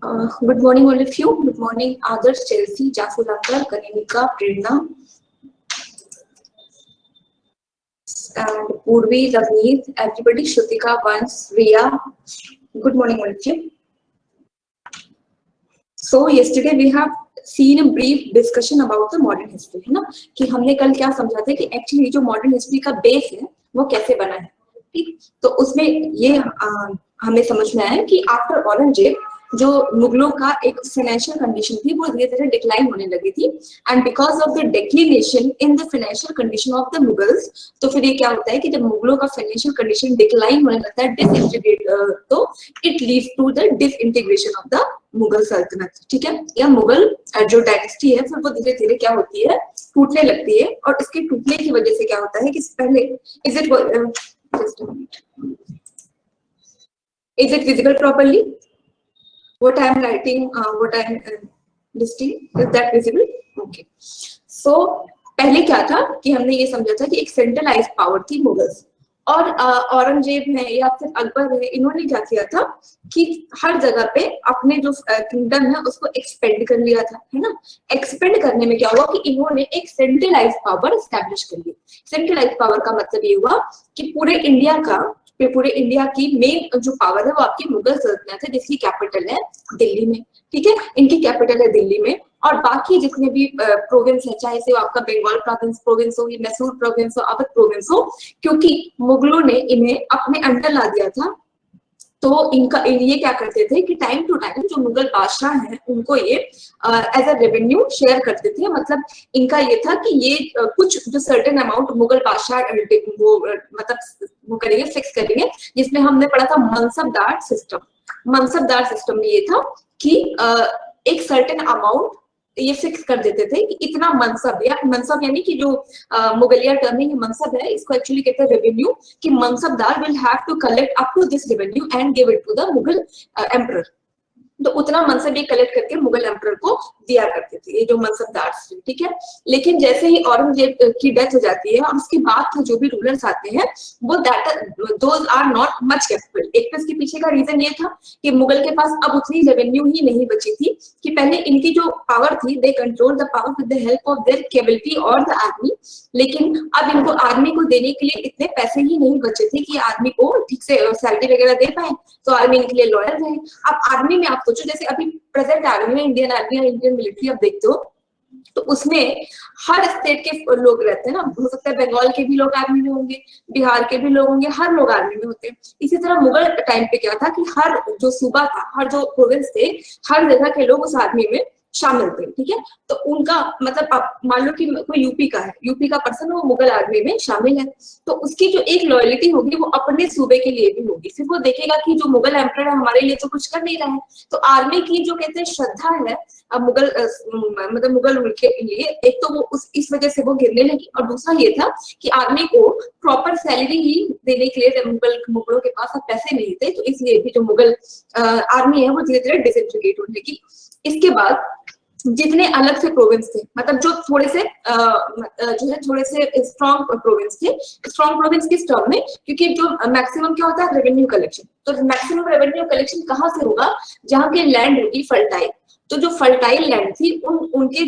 Good morning, all of you. Good morning, Adarsh, Chelsea, Jafulakar, Kanika, Prerna, and Purvi, Ravneet, everybody, Shrutika, Vans, Riya. Good morning, all of you. So yesterday we have seen a brief discussion about the modern history, है ना, कि हमने कल क्या समझा था कि actually जो मॉडर्न हिस्ट्री का बेस है वो कैसे बना है, ठीक। तो उसमें ये हमें समझ में आया कि आफ्टर औरंगजेब जो मुगलों का एक फाइनेंशियल कंडीशन थी वो धीरे धीरे डिक्लाइन होने लगी थी, and because of the declination in the financial condition of the Mughals, तो फिर ये क्या होता है कि जब मुगलों का फाइनेंशियल कंडीशन डिक्लाइन होने लगता है, डिसइंटीग्रेट, तो it leads to the disintegration of the Mughal सल्तनत, ठीक है, या मुगल जो डायनेस्टी है फिर वो धीरे धीरे क्या होती है, टूटने लगती है। और इसके टूटने की वजह से क्या होता है कि पहले is it visible properly what I am writing, what I am listing, is that visible? Okay, so पहले क्या था कि हमने ये समझा था कि एक सेंट्रलाइज्ड पावर थी मुगल्स, और औरंगजेब है या फिर अकबर है, इन्होंने क्या किया था कि हर जगह पे अपने जो किंगडम है उसको एक्सपेंड कर लिया था, है ना। एक्सपेंड करने में क्या हुआ कि इन्होंने एक सेंट्रलाइज्ड पावर एस्टैब्लिश कर ली। सेंट्रलाइज्ड पावर का मतलब ये हुआ कि पूरे इंडिया की मेन जो पावर है वो आपकी मुगल सल्तनत है, जिसकी कैपिटल है दिल्ली में, ठीक है, इनकी कैपिटल है दिल्ली में। और बाकी जितने भी प्रोविंस है, चाहे से आपका बंगाल प्रोविंस हो, या मैसूर प्रोविंस हो, अवध प्रोविंस हो, क्योंकि मुगलों ने इन्हें अपने अंडर ला दिया था, तो ये क्या करते थे कि टाइम टू टाइम जो मुगल बादशाह हैं उनको ये एज अ रेवेन्यू शेयर करते थे। मतलब इनका ये था कि ये कुछ जो सर्टेन अमाउंट मुगल बादशाह वो करेंगे, फिक्स करेंगे, जिसमें हमने पढ़ा था मनसबदार सिस्टम। मनसबदार सिस्टम में ये था कि एक सर्टेन अमाउंट ये फिक्स कर देते थे कि इतना मनसब, या मनसब यानी कि जो मुगलिया टर्म है, ये मनसब है, इसको एक्चुअली कहते हैं रेवेन्यू, कि mansabdar will have to collect up to this revenue and give it to the Mughal emperor. तो उतना मनसब ये कलेक्ट करके मुगल एम्परर को दिया करते थे, ये जो मनसबदार, ठीक है। लेकिन जैसे ही औरंगजेब की डेथ हो जाती है और उसके बाद के जो भी रूलर्स आते हैं वो those are not much capable. एक तो इसके पीछे का रीजन ये था कि मुगल के पास अब उतनी रेवेन्यू ही नहीं बची थी, कि पहले इनकी जो पावर थी, they control the power with the help of their capability और द आर्मी, लेकिन अब इनको आर्मी को देने के लिए इतने पैसे ही नहीं बचे थे कि आर्मी को ठीक से सैलरी वगैरह दे पाए, तो आर्मी इनके लिए लॉयल रहे। अब आर्मी में आप सोचो, जैसे अभी प्रेजेंट आर्मी में इंडियन आर्मी और इंडियन मिलिट्री आप देखते हो, तो उसमें हर स्टेट के लोग रहते हैं ना, हो सकता है बंगाल के भी लोग आर्मी में होंगे, बिहार के भी लोग होंगे, हर लोग आर्मी में होते हैं। इसी तरह मुगल टाइम पे क्या था कि हर जो सूबा था, हर जो प्रोविंस थे, हर जगह के लोग उस आर्मी में शामिल थे, ठीक है। तो उनका मतलब आप मान लो कि कोई यूपी का है, यूपी का पर्सन वो मुगल आर्मी में शामिल है, तो उसकी जो एक लॉयलिटी होगी वो अपने सूबे के लिए भी होगी। फिर वो देखेगा कि जो मुगल एम्परर है हमारे लिए तो कुछ कर नहीं रहा है, तो आर्मी की जो कहते हैं श्रद्धा है अब मुगल रूल के लिए, एक तो वो इस वजह से वो गिरने लगी, और दूसरा ये था कि आर्मी को प्रॉपर सैलरी ही देने के लिए मुगलों के पास अब पैसे नहीं थे, तो इसलिए भी जो मुगल आर्मी है वो धीरे धीरे डिसइंटीग्रेट होने लगी। इसके बाद जितने अलग से प्रोविंस थे, मतलब जो थोड़े से जो है थोड़े से स्ट्रॉन्ग प्रोविंस थे, स्ट्रॉन्ग प्रोविंस किस टर्म में, क्योंकि जो मैक्सिमम क्या होता है रेवेन्यू कलेक्शन, तो मैक्सिमम रेवेन्यू कलेक्शन कहाँ से होगा, जहाँ की लैंड होगी फर्टाइल। तो जो फर्टाइल लैंड थी उनके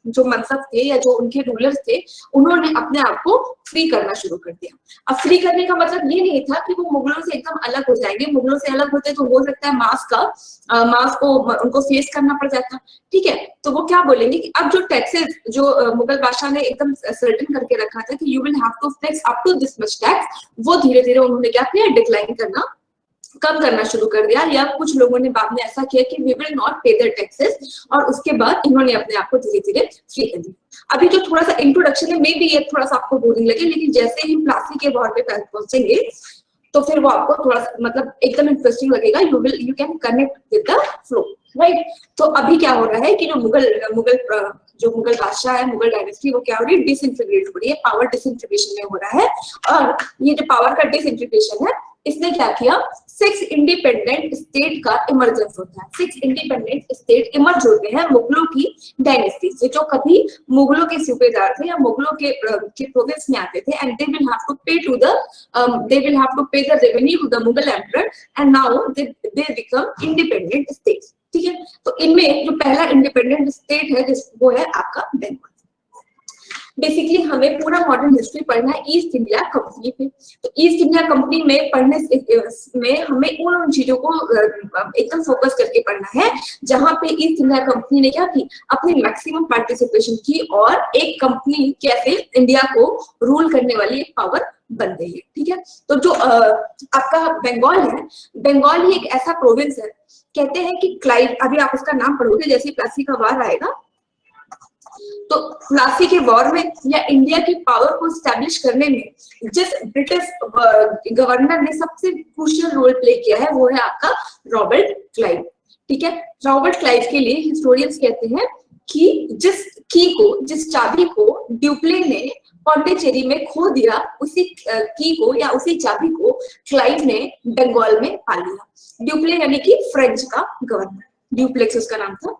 जो मनसब थे या जो उनके रूलर्स थे, उन्होंने अपने आप को फ्री करना शुरू कर दिया। अब फ्री करने का मतलब ये नहीं था कि वो मुगलों से एकदम अलग हो जाएंगे, मुगलों से अलग होते तो हो सकता है मास को उनको फेस करना पड़ जाता, ठीक है। तो वो क्या बोलेंगे कि अब जो टैक्सेस जो मुगल बादशाह ने एकदम सर्टेन करके रखा था कि you will have to tax up to this much tax, वो धीरे धीरे उन्होंने क्या किया, डिक्लाइन करना, कम करना शुरू कर दिया, या कुछ लोगों ने बाद में ऐसा किया कि वी विल नॉट पे देयर टैक्सेस, और उसके बाद इन्होंने अपने आप को धीरे धीरे फ्री कर दिया। अभी जो थोड़ा सा इंट्रोडक्शन है, मे बी ये थोड़ा सा आपको बोरिंग लगे, लेकिन जैसे ही प्लासी के वॉर पे पहुंचेंगे तो फिर वो आपको थोड़ा सा मतलब एकदम इंटरेस्टिंग लगेगा, you can connect with the flow, right. तो अभी क्या हो रहा है कि जो मुगल जो मुगल बादशाह है, मुगल डायनेस्टी, वो क्या हो रही है, डिसइंटीग्रेट हो रही है, पावर डिसइंटीग्रेशन में हो रहा है। और ये जो पावर का डिसइंटीग्रेशन है, इसने क्या किया, 6 इंडिपेंडेंट स्टेट का इमरजेंस होता है। 6 इंडिपेंडेंट स्टेट इमर्ज होते हैं मुगलों की डायनेस्टी से, जो कभी मुगलों के सूबेदार थे या मुगलों के प्रोविंस में आते थे, and they will have to pay to the revenue to the Mughal emperor, and now they become independent state. ठीक है, तो इनमें जो पहला इंडिपेंडेंट स्टेट है वो है आपका बंगाल। बेसिकली हमें पूरा मॉडर्न हिस्ट्री पढ़ना है ईस्ट इंडिया कंपनी पे। तो ईस्ट इंडिया कंपनी में पढ़ने में हमें उन चीजों को एकदम फोकस करके पढ़ना है जहां पे ईस्ट इंडिया कंपनी ने क्या की, अपनी मैक्सिमम पार्टिसिपेशन की और एक कंपनी कैसे इंडिया को रूल करने वाली एक पावर बन गई है। ठीक है, तो जो आपका बंगाल है, बंगाल ही एक ऐसा प्रोविंस है, कहते हैं कि क्लाइव, अभी आप उसका नाम पढ़ोगे जैसे प्लासी का वार आएगा, तो प्लासी के वॉर में या इंडिया की पावर को स्टैब्लिश करने में जिस ब्रिटिश गवर्नर ने सबसे क्रूशियल रोल प्ले किया है वो है आपका रॉबर्ट क्लाइव। ठीक है, रॉबर्ट क्लाइव के लिए हिस्टोरियंस कहते हैं कि जिस चाबी को ड्यूप्ले ने पौंडीचेरी में खो दिया, उसी की को या उसी चाबी को क्लाइव ने बंगाल में पा लिया। ड्यूप्ले यानी कि फ्रेंच का गवर्नर, ड्यूप्लेक्स उसका नाम था।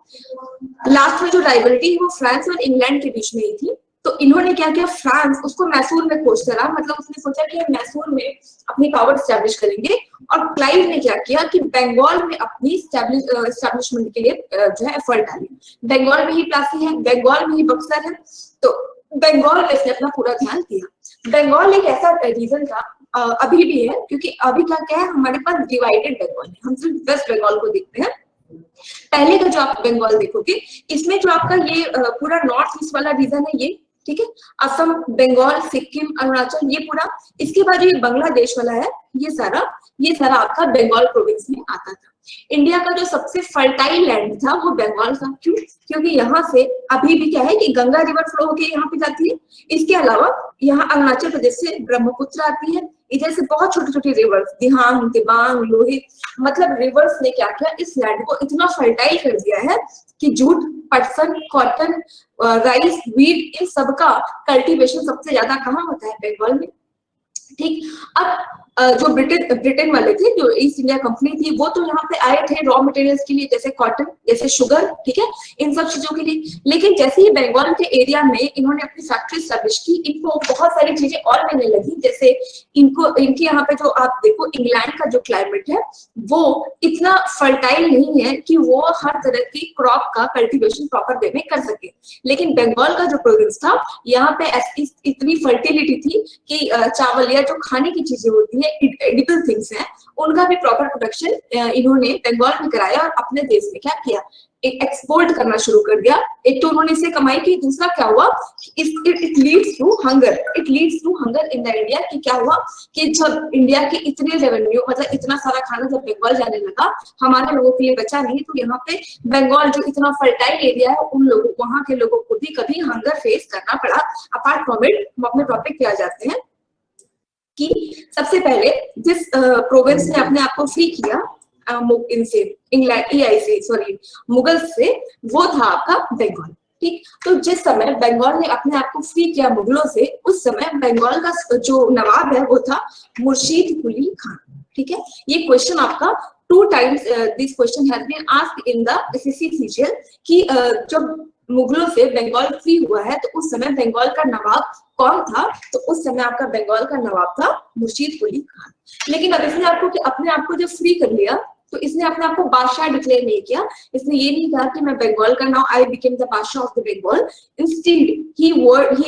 लास्ट में जो राइवलरी वो फ्रांस और इंग्लैंड के बीच में ही थी, तो इन्होंने क्या किया, फ्रांस उसको मैसूर में खोजता रहा, मतलब उसने सोचा कि मैसूर में अपनी पावर स्टैब्लिश करेंगे, और क्लाइव ने क्या किया कि बंगाल में अपनी स्टैब्लिशमेंट के लिए जो है एफर्ट डाली। बंगाल में ही प्लासी है, बंगाल में ही बक्सर है, तो बंगाल में इसने अपना पूरा ध्यान दिया। बंगाल एक ऐसा रीजन था, अभी भी है, क्योंकि अभी क्या है, हमारे पास डिवाइडेड बंगाल है, हम सिर्फ वेस्ट बंगाल को देखते हैं। पहले का जो आप बंगाल देखोगे, इसमें जो आपका ये पूरा नॉर्थ ईस्ट वाला रीजन है ये, ठीक है, असम, बंगाल, सिक्किम, अरुणाचल, ये पूरा, इसके बाद जो ये बांग्लादेश वाला है, ये सारा आपका बंगाल प्रोविंस में आता था। इंडिया का जो सबसे फर्टाइल लैंड था वो बंगाल था। क्यों? क्योंकि यहाँ से अभी भी क्या है कि गंगा रिवर फ्लो होके यहाँ पे जाती है। इसके अलावा यहाँ अरुणाचल प्रदेश से ब्रह्मपुत्र आती है, इधर से बहुत छोटी छोटी रिवर्स, दिहांग, दिबांग, लोहित, मतलब रिवर्स ने क्या किया, इस लैंड को इतना फर्टाइल कर दिया है कि जूट, पटसन, कॉटन, राइस, व्हीट, इन सबका कल्टीवेशन सबसे ज्यादा कहाँ होता है, बंगाल में। ठीक, अब जो ब्रिटेन वाले थे, जो ईस्ट इंडिया कंपनी थी, वो तो यहाँ पे आए थे रॉ मटेरियल्स के लिए, जैसे कॉटन, जैसे शुगर, ठीक है, इन सब चीजों के लिए। लेकिन जैसे ही बंगाल के एरिया में इन्होंने अपनी फैक्ट्री स्टैब्लिश की, इनको बहुत सारी चीजें और मिलने लगी, जैसे इनके यहाँ पे जो आप देखो, इंग्लैंड का जो क्लाइमेट है वो इतना फर्टाइल नहीं है कि वो हर तरह की क्रॉप का कल्टीवेशन प्रॉपर वे में कर सके। लेकिन बंगाल का जो प्रोविंस था, यहाँ पे इतनी फर्टिलिटी थी कि चावल या जो खाने की चीजें होती है, एडिबल थिंग्स हैं, उनका भी प्रॉपर प्रोडक्शन इन्होंने बंगाल में कराया और अपने देश में क्या किया, एक्सपोर्ट करना शुरू कर दिया। एक तो उन्होंने इससे कमाई की, दूसरा क्या हुआ, it leads to hunger in the India. कि क्या हुआ कि जब इंडिया के इतने रेवेन्यू, मतलब इतना सारा खाना जब बंगाल जाने लगा, हमारे लोगों के लिए बचा नहीं, तो यहाँ पे बंगाल जो इतना फर्टाइल एरिया है, उन लोगों, वहां के लोगों को भी कभी हंगर फेस करना पड़ा। अपार्ट फ्रॉम इट, हम अपने टॉपिक पे आ जाते हैं कि सबसे पहले जिस प्रोविंस ने अपने आप को फ्री किया इनसे, मुगल से, वो था आपका बंगाल। ठीक, तो जिस समय बंगाल ने अपने आप को फ्री किया मुगलों से, उस समय बंगाल का जो नवाब है वो था मुर्शीद कुली खान। ठीक है, ये क्वेश्चन आपका 2 times this question has been asked in the SSC CGL कि जब मुगलों से बंगाल फ्री हुआ है तो उस समय बंगाल का नवाब कौन था, तो उस समय आपका बंगाल का नवाब था मुर्शीद कुली खान। लेकिन अब इसने अपने आप को जब फ्री कर लिया, तो इसने अपने आप को बादशाह डिक्लेयर नहीं किया। इसने ये नहीं कहा कि मैं बंगाल का, now I became the badshah of the Bengal. Instead he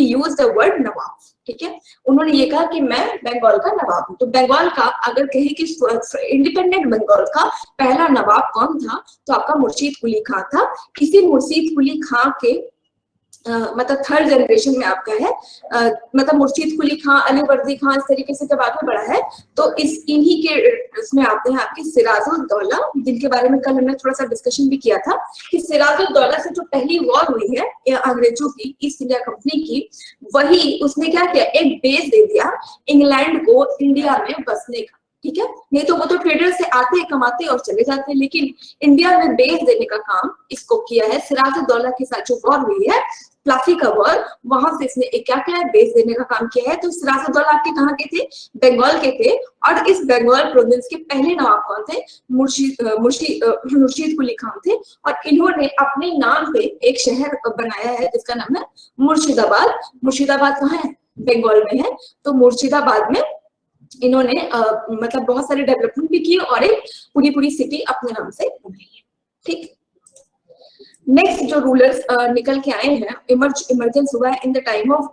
used the word nawab. ठीक है, उन्होंने ये कहा कि मैं बंगाल का नवाब हूँ। तो बंगाल का अगर कहें कि इंडिपेंडेंट बंगाल का पहला नवाब कौन था, तो आपका मुर्शीद कुली खान था। इसी मुर्शीद कुली खान के मतलब 3rd जनरेशन में आपका है, मतलब मुर्शीद कुली खान, अलीवर्दी खान, इस तरीके से जब आगे बढ़ा है, तो इन्हीं के इसमें आते हैं आपके सिराजुद्दौला, जिनके बारे में कल हमने थोड़ा सा डिस्कशन भी किया था कि सिराजुद्दौला से जो पहली वॉर हुई है अंग्रेजों की, ईस्ट इंडिया कंपनी की, वही उसने क्या किया, एक बेस दे दिया इंग्लैंड को इंडिया में बसने का। ठीक है, नहीं तो वो तो ट्रेडर से आते हैं, कमाते हैं और चले जाते हैं। लेकिन इंडिया में बेच देने का काम इसको किया है। सिराजुद्दौला के साथ जो वॉर हुई है, प्लासी का वॉर, वहां से इसने क्या किया है, बेच देने का काम किया है। तो सिराजुद्दौला आपके कहाँ के थे, बंगाल के थे। और इस बंगाल प्रोविंस के पहले नवाब कौन थे, मुर्शीद कुली खान थे। और इन्होंने अपने नाम पे एक शहर बनाया है जिसका नाम है मुर्शिदाबाद। मुर्शिदाबाद कहाँ है, बंगाल में है। तो मुर्शिदाबाद में इन्होंने मतलब बहुत सारे डेवलपमेंट भी किए और एक पूरी सिटी अपने नाम से बनाई है। ठीक, नेक्स्ट जो रूलर्स निकल के आए हैं, इमरजेंस हुआ है in the time of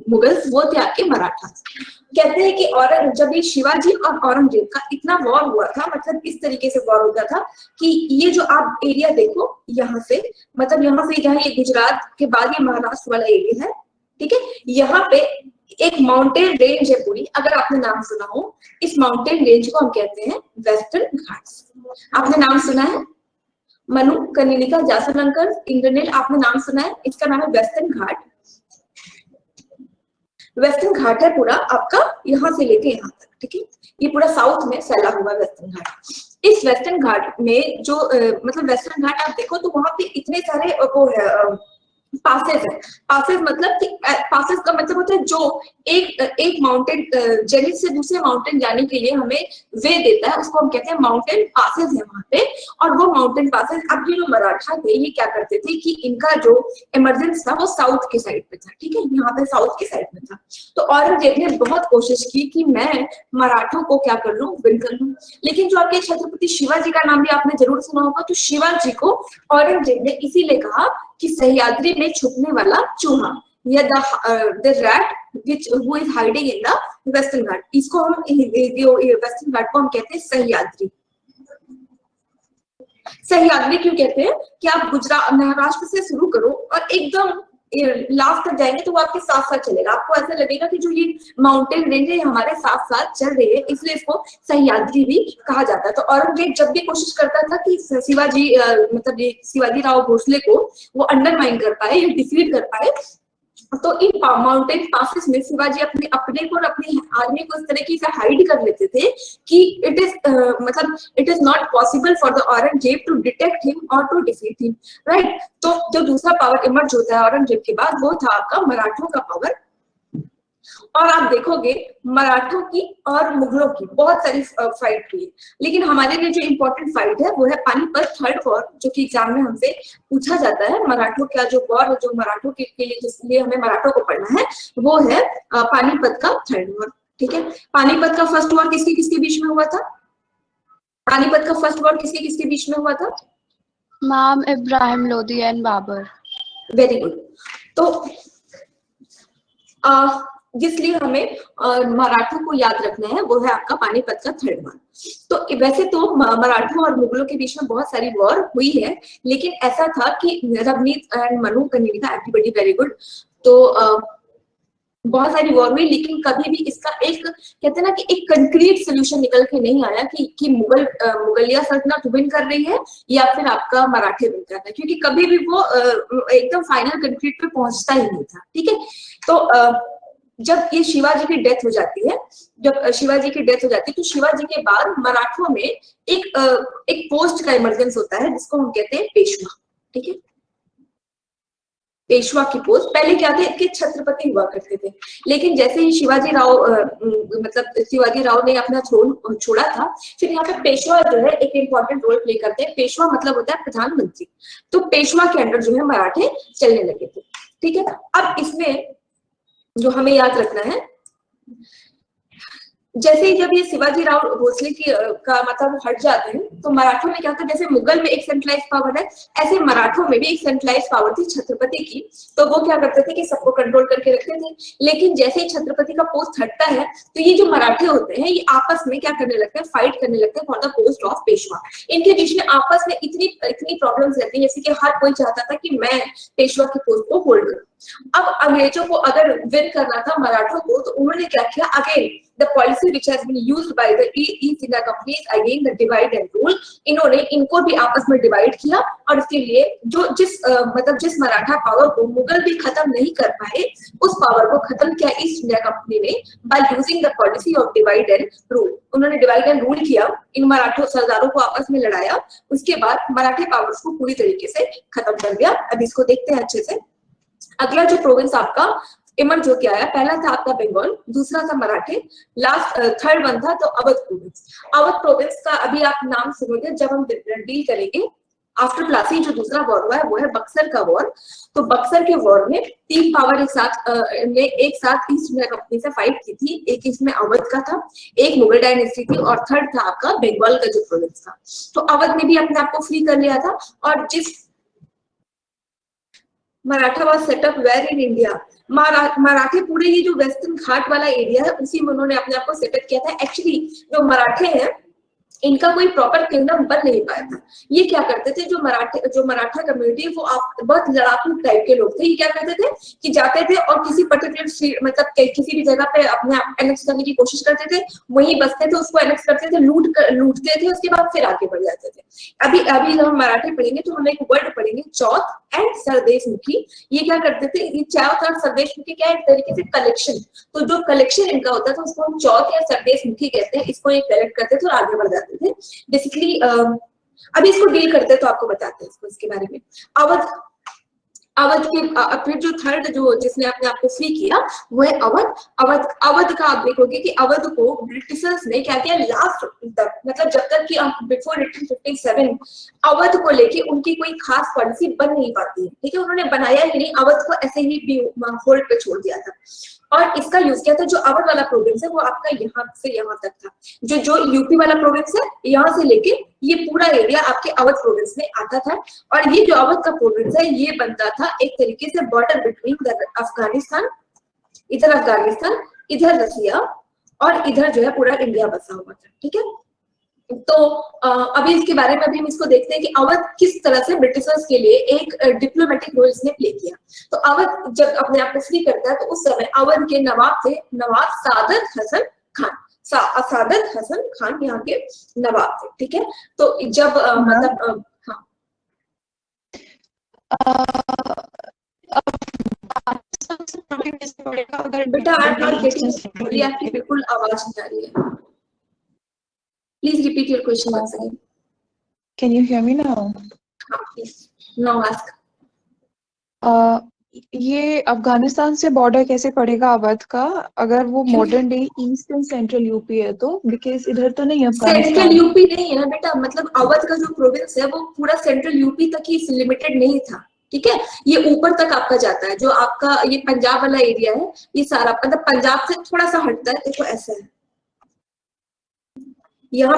Mughals, वो थे आपके मराठा। कहते हैं कि और जब ये शिवाजी और औरंगजेब का इतना वॉर हुआ था, मतलब इस तरीके से वॉर होता था कि ये जो आप एरिया देखो यहाँ से, मतलब यहाँ से जहाँ ये गुजरात के बाद ये महाराष्ट्र वाला एरिया है, ठीक है, यहाँ पे एक माउंटेन रेंज है पूरी। अगर आपने नाम सुना हो, इस माउंटेन रेंज को हम कहते हैं वेस्टर्न घाट्स। आपने नाम सुना है, मनु, कनिनिका, जासलंकर, इंद्रनील, आपने नाम सुना है, इसका नाम है वेस्टर्न घाट। वेस्टर्न घाट है पूरा आपका यहाँ से लेके यहाँ तक, ठीक है, ये पूरा साउथ में फैला हुआ वेस्टर्न घाट। इस वेस्टर्न घाट में जो मतलब वेस्टर्न घाट आप देखो तो वहां पे इतने सारे वो है पासेस है। पासेस मतलब कि पासेस का मतलब होता है जो एक माउंटेन जेनिथ से दूसरे माउंटेन जाने के लिए हमें वे देता है, उसको हम कहते हैं माउंटेन पासेस है वहां पे। और वो माउंटेन पासेस, अब ये जो मराठा थे ये क्या करते थे कि इनका जो इमरजेंस था वो साउथ के साइड पे था, ठीक है, यहाँ पे साउथ के साइड में था। तो औरंगजेब ने बहुत कोशिश की कि मैं मराठों को क्या कर लूं, विन कर लूं। लेकिन जो आपके छत्रपति शिवाजी का नाम भी आपने जरूर सुना होगा, तो शिवाजी को औरंगजेब ने इसीलिए कहा कि सह्याद्री में छुपने वाला चूहा, या the rat which who is hiding in the western Ghat, इसको हम वेस्टर्न घाट को हम कहते हैं सह्याद्री। सह्याद्री क्यों कहते हैं कि आप गुजरात महाराष्ट्र से शुरू करो और एकदम लास्ट तक जाएंगे तो वो आपके साथ साथ चलेगा, आपको ऐसा लगेगा कि जो ये माउंटेन रेंज है हमारे साथ साथ चल रही है, इसलिए इसको सह्याद्री भी कहा जाता है। तो औरंगजेब जब भी कोशिश करता था कि शिवाजी मतलब ये शिवाजी राव भोसले को वो अंडरमाइन कर पाए या डिफीट कर पाए, तो इन माउंटेन पासेस में शिवाजी अपने को और अपनी आर्मी को इस तरीके से हाइड कर लेते थे कि it is not possible for the Aurangzeb to detect him और टू डिफीट हिम, राइट। तो जो दूसरा पावर इमर्ज होता है औरंगजेब के बाद, वो था आपका मराठों का पावर। और आप देखोगे मराठों की और मुगलों की बहुत सारी फाइट हुई, लेकिन हमारे लिए जो इम्पोर्टेंट फाइट है वो है पानीपत थर्ड वॉर, जो कि एग्जाम में हमसे पूछा जाता है। मराठों का जो वॉर, जो मराठों के लिए जिसलिए हमें मराठों को पढ़ना है, वो है पानीपत का थर्ड वॉर, ठीक है। पानीपत का फर्स्ट वॉर किसके किसके बीच में हुआ था? पानीपत का फर्स्ट वॉर किसके किसके बीच में हुआ था? Ma'am Ibrahim Lodi and Babur. Very good. तो जिसलिए हमें मराठों को याद रखना है वो है आपका पानीपत का थर्ड वॉर। तो वैसे तो मराठों और मुगलों के बीच में बहुत सारी वॉर हुई है, लेकिन ऐसा था कि Ravneet and Manu Kaninika, everybody very good. तो बहुत सारी वॉर हुई, लेकिन कभी भी इसका एक कहते हैं ना कि एक कंक्रीट सोल्यूशन निकल के नहीं आया कि मुगलिया सल्तनत विन कर रही है या फिर आपका मराठे विन कर रहे हैं, क्योंकि कभी भी वो एकदम फाइनल कंक्रीट पे पहुंचता ही नहीं था, ठीक है। तो जब ये शिवाजी की डेथ हो जाती है, तो शिवाजी के बाद मराठों में एक पोस्ट का इमरजेंस होता है जिसको हम कहते हैं पेशवा, ठीक है। पेशवा की पोस्ट पहले क्या थे कि छत्रपति हुआ करते थे, लेकिन जैसे ही शिवाजी राव ने अपना थ्रोन छोड़ा था, फिर यहाँ पे पेशवा जो है एक इंपॉर्टेंट रोल प्ले करते हैं। पेशवा मतलब होता है प्रधानमंत्री। तो पेशवा के अंडर जो है मराठे चलने लगे थे, ठीक है। अब इसमें जो हमें याद रखना है, जैसे ही जब ये शिवाजी राव भोसले की का मतलब हट जाते हैं, तो मराठों में क्या था, जैसे मुगल में एक सेंट्रलाइज पावर है, ऐसे मराठों में भी एक सेंट्रलाइज पावर थी छत्रपति की। तो वो क्या करते थे कि सबको कंट्रोल करके रखते थे। लेकिन जैसे ही छत्रपति का पोस्ट हटता है, तो ये जो मराठे होते हैं ये आपस में क्या करने लगते हैं, फाइट करने लगते हैं for the post of Peshwa. इनके बीच में आपस में इतनी प्रॉब्लम्स रहती है, जैसे कि हर कोई चाहता था कि मैं पेशवा की पोस्ट को होल्ड करूं, अब अंग्रेजों को अगर विन करना था मराठों को, तो उन्होंने क्या किया, again the policy which has been used by the East India Company again the divide and rule. इन्होंने इनको भी आपस में डिवाइड किया, और इसके लिए जो जिस मराठा पावर को मुगल भी खत्म नहीं कर पाए, उस पावर को खत्म किया ईस्ट इंडिया कंपनी ने by using the policy of divide and rule. उन्होंने डिवाइड एंड रूल किया, इन मराठा सरदारों को आपस में लड़ाया, उसके बाद मराठे पावर्स को पूरी तरीके से खत्म कर दिया। अब इसको देखते हैं अच्छे से। अगला जो प्रोविंस आपका इमर्ज होके आया, पहला था आपका बंगाल, दूसरा था मराठे, लास्ट थर्ड वन था तो अवध प्रोविंस। अवध प्रोविंस का अभी आप नाम सुनोगे जब हम डील करेंगे आफ्टर प्लासी। जो दूसरा वॉर हुआ है वो है बक्सर का वॉर। तो बक्सर के वॉर में तीन पावर एक साथ ईस्ट इंडिया कंपनी से फाइट की थी। एक इसमें अवध का था, एक मुगल डायनेस्टी थी, और थर्ड था आपका बंगाल का जो प्रोविंस था। तो अवध ने भी अपने आप को फ्री कर लिया था। और जिस Maratha was set up where in India, मराठे पूरे ये जो वेस्टर्न घाट वाला एरिया है उसी में उन्होंने अपने आप को सेटअप किया था। एक्चुअली जो मराठे हैं इनका कोई प्रॉपर किंगडम बन नहीं पाया था। ये क्या करते थे, जो मराठा कम्युनिटी वो आप बहुत लड़ाकू टाइप के लोग थे। ये क्या करते थे कि जाते थे और किसी पर्टिकुलर मतलब किसी भी जगह पे अपने आप एनेक्स करने की कोशिश करते थे, वहीं बसते थे, उसको एनेक्स करते थे, लूटते थे, उसके बाद फिर आगे बढ़ जाते थे। अभी जब हम मराठे पढ़ेंगे तो हम एक वर्ड पढ़ेंगे चौथ एंड सरदेशमुखी। ये क्या करते थे, ये चौथ और सरदेशमुखी क्या है, एक तरीके से कलेक्शन। तो जो कलेक्शन इनका होता था उसको हम चौथ या सरदेशमुखी कहते हैं। इसको ये कलेक्ट करते थे और आगे बढ़ जाते थे बेसिकली। अभी इसको डील करते हैं तो आपको बताते हैं इसके बारे में। अवध के फिर जो थर्ड जो जिसने अपने आप को फ्री किया वो है अवध का आप देखोगे कि अवध को ब्रिटिशर्स ने क्या किया लास्ट तक, मतलब जब तक कि बिफोर 1857 अवध को लेके उनकी कोई खास पॉलिसी बन नहीं पाती है। ठीक है, उन्होंने बनाया ही नहीं, अवध को ऐसे ही होल्ड पे छोड़ दिया था। और इसका यूज किया था, जो अवध वाला प्रोविंस है वो आपका यहाँ से यहाँ तक था। जो यूपी वाला प्रोविंस है यहाँ से लेके ये पूरा एरिया आपके अवध प्रोविंस में आता था। और ये जो अवध का प्रोविंस है ये बनता था एक तरीके से बॉर्डर बिटवीन अफगानिस्तान, इधर रसिया, और इधर जो है पूरा इंडिया बसा हुआ था। ठीक है, तो अभी इसके बारे में अभी हम इसको देखते हैं कि अवध किस तरह से ब्रिटिशर्स के लिए एक डिप्लोमेटिक रोल इसने प्ले किया। तो अवध जब अपने आप को फ्री करता है तो उस समय अवध के नवाब थे नवाब सादत हसन खान यहाँ के नवाब थे। ठीक है, तो जब मतलब बेटा आपकी बिल्कुल आवाज नहीं आ रही है। Please repeat your question once again. Can you hear me now? Please. Now ask. ये अफगानिस्तान से बॉर्डर कैसे पड़ेगा अवध का, अगर वो modern day east and central UP है तो? बिकॉज इधर तो नहीं अफगानिस्तान। सेंट्रल यूपी नहीं है ना बेटा, मतलब अवध का जो प्रोविंस है वो पूरा सेंट्रल यूपी तक ही लिमिटेड नहीं था। ठीक है, ये ऊपर तक आपका जाता है। जो आपका ये पंजाब वाला एरिया है ये सारा मतलब पंजाब से थोड़ा सा हटता है। देखो ऐसा है, यहाँ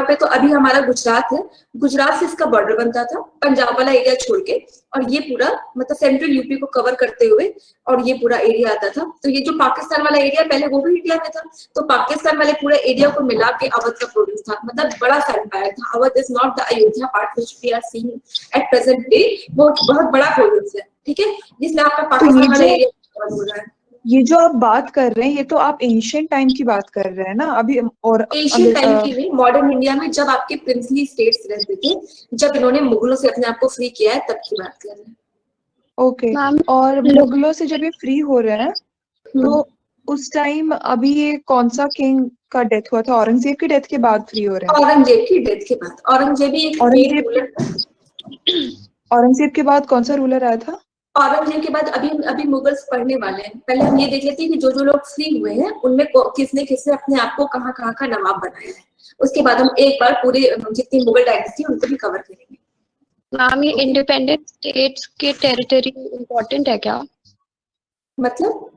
पे तो अभी हमारा गुजरात है, गुजरात से इसका बॉर्डर बनता था पंजाब वाला एरिया छोड़ के, और ये पूरा मतलब सेंट्रल यूपी को कवर करते हुए और ये पूरा एरिया आता था। तो ये जो पाकिस्तान वाला एरिया पहले वो भी इंडिया में था, तो पाकिस्तान वाले पूरे एरिया को मिला के अवध का प्रोविंस था। मतलब बड़ा सा एम्पायर था। Awadh is not the Ayodhya part which we are seeing at present day. वो बहुत बड़ा प्रोविंस है। ठीक है, जिसमें आपका पाकिस्तान वाला एरिया कवर हो रहा है। ये जो आप बात कर रहे हैं ये तो आप एंशिएंट टाइम की बात कर रहे हैं ना अभी? और एशियन टाइम की नहीं, मॉडर्न इंडिया में जब आपके प्रिंसली स्टेट्स रहते थे, जब इन्होंने मुगलों से अपने आप को फ्री किया है तब की बात कर रहे हैं। ओके, और मुगलों से जब ये फ्री हो रहे हैं तो उस टाइम अभी ये कौन सा किंग का डेथ हुआ था? औरंगजेब की डेथ के बाद फ्री हो रहे हैं? औरंगजेब की डेथ के बाद। औरंगजेब के बाद कौन सा रूलर आया था? औरंगजेब के बाद अभी मुगल्स पढ़ने वाले हैं। पहले हम ये देख लेते हैं कि जो लोग फ्री हुए हैं उनमें किसने अपने आप को कहाँ का नवाब बनाया है। उसके बाद हम एक बार पूरे जितनी मुगल डायनेस्टी उनको भी कवर करेंगे। मैम ये इंडिपेंडेंट स्टेट्स के टेरिटरी इम्पोर्टेंट है क्या? मतलब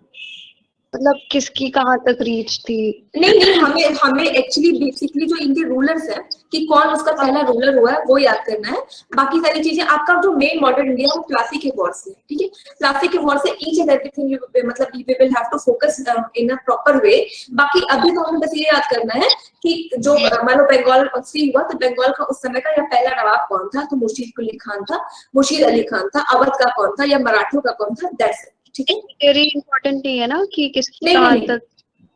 मतलब किसकी कहाँ तक रीच थी? नहीं, हमें एक्चुअली बेसिकली जो इनके रूलर्स हैं कि कौन उसका पहला रूलर हुआ है वो याद करना है। बाकी सारी चीजें आपका जो मेन मॉडर्न इंडिया वो प्लासी के वॉर से है, ठीक है। प्लासी के वॉर से ईच एंड एवरीथिंग मतलब we will have to focus in a proper way. बाकी अभी तो हमें बस ये याद करना है कि जो मान लो बंगाल फ्री हुआ तो बंगाल का उस समय का या पहला नवाब कौन था, तो मुर्शीद कुली खान था, मुर्शीद अली खान था, अवध का कौन था या मराठों का कौन था, दैट्स इट, ठीक है। वेरी इंपॉर्टेंट नहीं है ना कि किसकी नहीं कहाँ नहीं तक।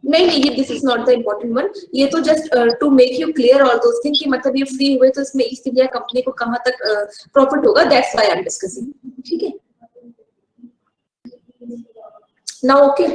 नहीं, ये this is not the important one. ये तो just to make you clear all those thing कि मतलब ये फ्री हुए तो इसमें ईस्ट इंडिया कंपनी को कहां तक प्रॉफिट होगा, that's why I am discussing, ठीक है। Now okay.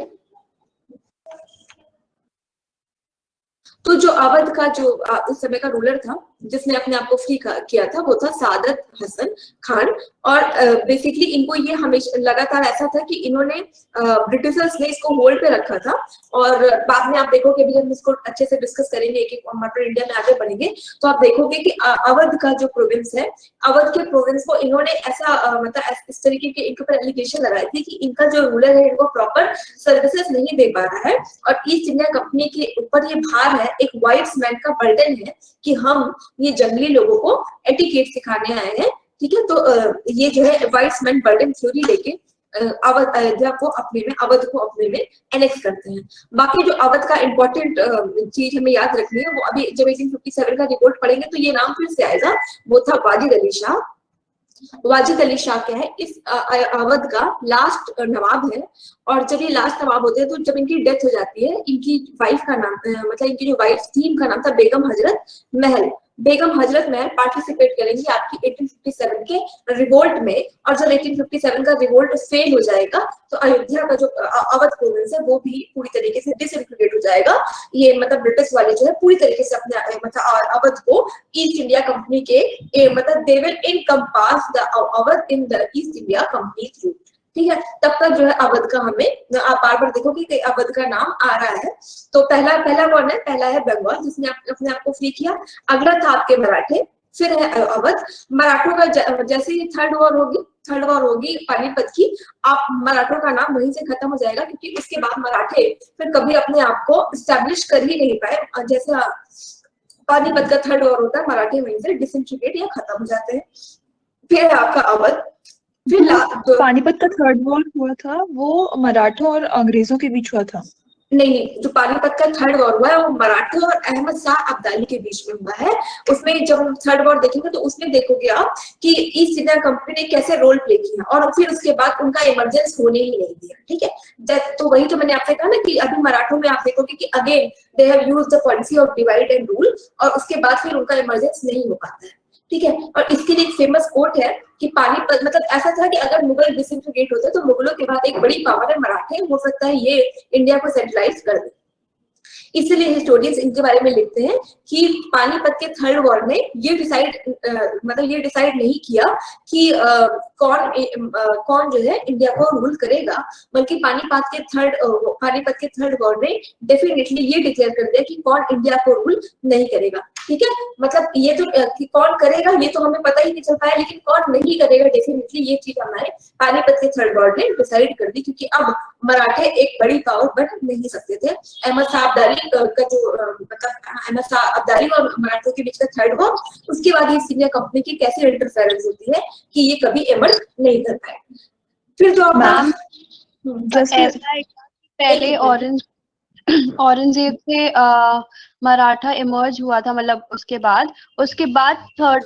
तो जो अवध का जो उस समय का रूलर था जिसने अपने आप को फ्री किया था वो था सादत हसन खान। और बेसिकली इनको ये हमेशा लगातार ऐसा था कि इन्होंने ब्रिटिशर्स ने इसको होल्ड पे रखा था। और बाद में आप देखोगे भी, जब हम इसको अच्छे से डिस्कस करेंगे एक एक मॉडर्न इंडिया में आगे बढ़ेंगे तो आप देखोगे कि अवध का जो प्रोविंस है, अवध के प्रोविंस को इन्होंने ऐसा मतलब इस तरीके के इनके ऊपर एलिगेशन लगाए थे कि इनका जो रूलर है इनको प्रॉपर सर्विसेज नहीं दे पा रहा है और ईस्ट इंडिया कंपनी के ऊपर ये भार है, एक वाइट्स मैन का बर्डन है कि हम ये जंगली लोगों को एटिकेट सिखाने आए हैं, ठीक है। तो ये जो है वाइट्स मैन बर्डन थ्योरी लेके अवध अयोध्या को अपने में, अवध को अपने में एनेक्स करते हैं। बाकी जो अवध का इंपॉर्टेंट चीज हमें याद रखनी है वो अभी जब 1857 का रिपोर्ट पढ़ेंगे तो ये नाम फिर से आएगा, वो था वाजिद अली शाह। वाजिद अली शाह क्या है, इस अवध का लास्ट नवाब है। और जब ये लास्ट नवाब होते हैं तो जब इनकी डेथ हो जाती है, इनकी वाइफ का नाम मतलब इनकी जो वाइफ थी इनका नाम था बेगम हजरत महल। बेगम हजरत महल पार्टिसिपेट करेंगी आपकी 1857 के रिवोल्ट में। और जब 1857 का रिवोल्ट फेल हो जाएगा तो अयोध्या का जो अवध प्रोविंस है वो भी पूरी तरीके से डिसइंटीग्रेट हो जाएगा। ये मतलब ब्रिटिश वाले जो है पूरी तरीके से अपने मतलब अवध को ईस्ट इंडिया कंपनी के मतलब they will encompass the Awadh in the East India company through, ठीक है। तब तक जो है अवध का हमें आप बार बार देखोगे कि अवध का नाम आ रहा है। तो पहला कौन है, पहला है बंगाल जिसने अपने आप को फ्री किया। अगला था आपके मराठे, फिर है अवध। मराठों का जैसे ही थर्ड वॉर होगी पानीपत की, आप मराठों का नाम वहीं से खत्म हो जाएगा क्योंकि उसके बाद मराठे फिर कभी अपने आप को स्टैब्लिश कर ही नहीं पाए। जैसे पानीपत का थर्ड वॉर होता है, मराठे वहीं से डिसइंटीग्रेट या खत्म हो जाते हैं। फिर है आपका अवध। फिर पानीपत का थर्ड वॉर हुआ था वो मराठों और अंग्रेजों के बीच हुआ था। नहीं, जो पानीपत का थर्ड वॉर हुआ है वो मराठे और अहमद शाह अब्दाली के बीच में हुआ है। उसमें जब हम थर्ड वॉर देखेंगे तो उसमें देखोगे आप कि ईस्ट इंडिया कंपनी ने कैसे रोल प्ले किया और फिर उसके बाद उनका इमरजेंस होने ही नहीं दिया, ठीक है। तो वही तो मैंने आपसे कहा ना कि अभी मराठों में आप देखोगे कि again they have used the policy of divide and rule और उसके बाद फिर उनका इमरजेंस नहीं हो पाता है, ठीक है। और इसके लिए एक फेमस कोट है कि पानीपत मतलब ऐसा था कि अगर मुगल डिसइंटीग्रेट होते तो मुगलों के बाद एक बड़ी पावर है मराठे, हो सकता है ये इंडिया को सेंट्रलाइज कर दे। इसलिए हिस्टोरियंस इनके बारे में लिखते हैं कि पानीपत के थर्ड वॉर ने ये डिसाइड नहीं किया कि कौन जो है इंडिया को रूल करेगा, बल्कि पानीपत के थर्ड वॉर ने डेफिनेटली ये डिक्लेयर कर दिया कि कौन इंडिया को रूल नहीं करेगा, ठीक है। मतलब ये तो कि कौन करेगा ये तो हमें पता ही नहीं चल पाया, लेकिन कौन नहीं करेगा डेफिनेटली ये चीज हमारे पानीपत के थर्ड वॉर ने डिसाइड कर दी, क्योंकि अब मराठे एक बड़ी पावर बन नहीं सकते थे। अहमद शाह अब्दाली का जो मतलब अहमद शाह अब्दाली और मराठों के बीच का थर्ड वॉर, उसके बाद ईस्ट इंडिया कंपनी की कैसे इंटरफेरेंस होती है कि ये कभी एमर्ज नहीं कर पाए। फिर जो मैम जैसे ऐसा है पहले औरंगजेब से मराठा इमर्ज हुआ था, मतलब उसके बाद थर्ड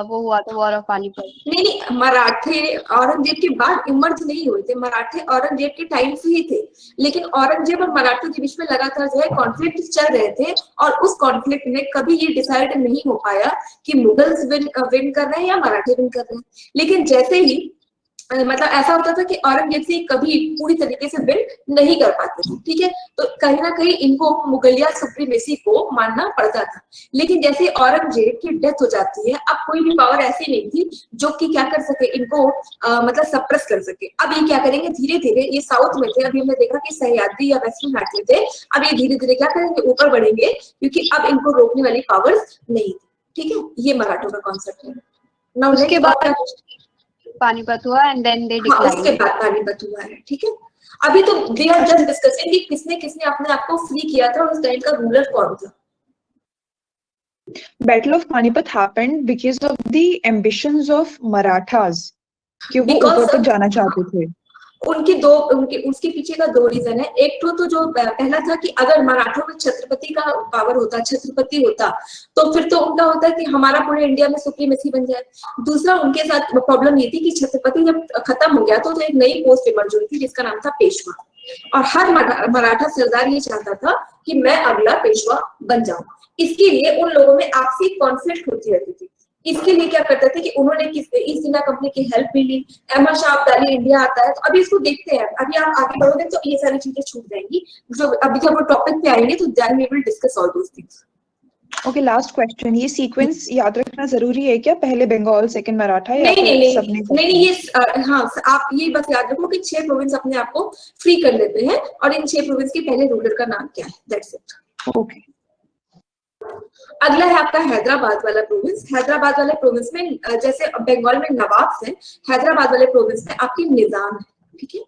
वो हुआ था वॉर ऑफ पानीपत। नहीं, मराठे औरंगजेब के बाद इमर्ज नहीं हुए थे, मराठे औरंगजेब के टाइम से ही थे, लेकिन औरंगजेब और मराठों के बीच में लगातार जो है कॉन्फ्लिक्ट चल रहे थे और उस कॉन्फ्लिक्ट में कभी ये डिसाइड नहीं हो पाया कि मुगल्स विन कर रहे हैं या मराठे विन कर रहे हैं। लेकिन जैसे ही मतलब ऐसा होता था कि औरंगजेब से कभी पूरी तरीके से विन नहीं कर पाते थे, ठीक है। तो कहीं ना कहीं इनको मुगलिया सुप्रीमेसी को मानना पड़ता था। लेकिन जैसे औरंगजेब की डेथ हो जाती है, अब कोई भी पावर ऐसी नहीं थी जो कि क्या कर सके इनको मतलब सप्रेस कर सके। अब ये क्या करेंगे, धीरे धीरे ये साउथ में थे, अभी हमने देखा कि सह्याद्री या वेस्टर्न घाट में थे, अब ये धीरे धीरे क्या करेंगे, ऊपर बढ़ेंगे, क्योंकि अब इनको रोकने वाली पावर्स नहीं थी, ठीक है। ये मराठों का कॉन्सेप्ट है। उसके बाद पानीपत हुआ एंड देन दे हाँ, उसके डिक्लाइन। बाद पानीपत हुआ है, ठीक है। अभी तो वी आर जस्ट डिस्कसिंग कि किसने किसने अपने आप को फ्री किया था और उस टाइम का रूलर कौन था। Battle of Panipat happened because of the ambitions of Marathas, कि वो Because ऊपर तक जाना चाहते थे। उनके उसके पीछे का दो रीजन है। एक तो जो पहला था कि अगर मराठों में छत्रपति का पावर होता, छत्रपति होता, तो फिर तो उनका होता कि हमारा पूरे इंडिया में सुप्रीमेसी बन जाए। दूसरा उनके साथ प्रॉब्लम ये थी कि छत्रपति जब खत्म हो गया तो एक नई पोस्ट इमर्ज हुई थी जिसका नाम था पेशवा, और हर मराठा सरदार ये चाहता था कि मैं अगला पेशवा बन जाऊं। इसके लिए उन लोगों में आपसी कॉन्फ्लिक्ट होती रहती थी। इसके लिए क्या करते थे कि उन्होंने ईस्ट इंडिया कंपनी की हेल्प भी ली। अहमद शाह अब्दाली इंडिया आता है, तो अभी इसको देखते हैं। अभी आप आगे बढ़ोगे तो ये सारी चीजें छूट जाएंगी, जो अभी जब वो टॉपिक पे आएंगे तो then we will discuss all those things. Okay, last question, ये सीक्वेंस याद रखना जरूरी है क्या? पहले बंगाल, सेकंड मराठा, या नहीं नहीं नहीं सबने नहीं नहीं, ये हाँ, आप ये बस याद रखो कि 6 प्रोविंस अपने आप को फ्री कर लेते हैं और इन 6 प्रोविंस के पहले रूलर का नाम क्या है, दैट्स इट। ओके। अगला है आपका हैदराबाद वाला प्रोविंस। हैदराबाद वाले प्रोविंस में जैसे बंगाल में नवाब है, हैदराबाद वाले प्रोविंस में आपके निजाम है, ठीक है।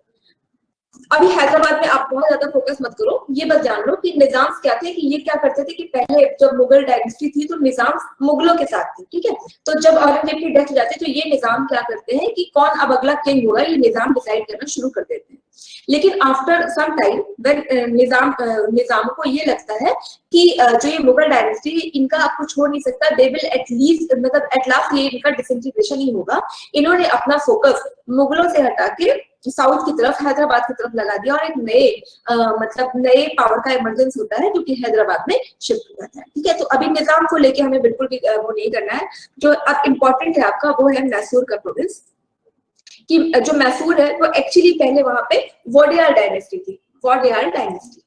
अभी हैदराबाद में आप बहुत ज्यादा फोकस मत करो, ये बस जान लो कि निजाम क्या थे, कि ये क्या करते थे कि पहले जब मुगल डायनेस्टी थी तो निजाम मुगलों के साथ थी, ठीक है। तो जब औरंगजेब की डेथ हो जाती है तो ये निजाम क्या करते हैं कि कौन अब अगला किंग होगा, ये निजाम डिसाइड करना शुरू कर देते हैं। लेकिन आफ्टर सम टाइम व्हेन निजाम को ये लगता है कि जो ये मुगल डायनेस्टी इनका आपको छोड़ नहीं सकता, दे विल एटलीस्ट मतलब एट लास्ट ये इनका डिसइंटीग्रेशन ही होगा। इन्होंने अपना फोकस मुगलों से हटा के साउथ की तरफ, हैदराबाद की तरफ लगा दिया और एक नए पावर का इमरजेंस होता है जो कि हैदराबाद में शिफ्ट हो जाता है, ठीक है। तो अभी निजाम को लेके हमें बिल्कुल भी वो नहीं करना है। जो अब इम्पोर्टेंट है आपका वो है मैसूर का प्रोविंस, कि जो मैसूर है वो एक्चुअली पहले वहां पे वोडियार डायनेस्टी थी, वोडियार डायनेस्टी,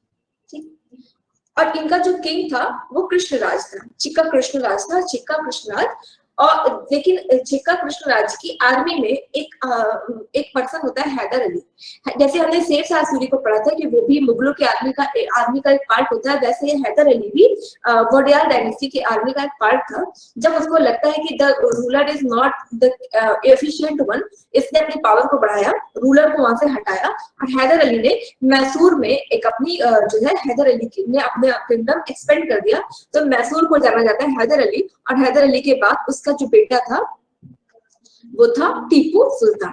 ठीक। और इनका जो किंग था वो कृष्णराज था, चिक्का कृष्णराज था, चिक्का कृष्णराज। और लेकिन चिक्का कृष्णराज की आर्मी में एक पर्सन होता है हैदर अली। जैसे हमने शेर शाह सूरी को पढ़ा था कि वो भी मुगलों की आर्मी का एक पार्ट होता है, वैसे ये हैदर अली भी वोडियार डायनेस्टी की आर्मी का एक पार्ट था। जब उसको लगता है कि the ruler is not the efficient one, इसने अपनी पावर को बढ़ाया, रूलर को वहां से हटाया और हैदर अली ने मैसूर में एक अपनी जो है हैदर अली ने अपने किंगडम एक्सपेंड कर दिया। तो मैसूर को जाना जाता है हैदर अली, और हैदर अली के बाद उसका जो बेटा था वो था टीपू सुल्तान।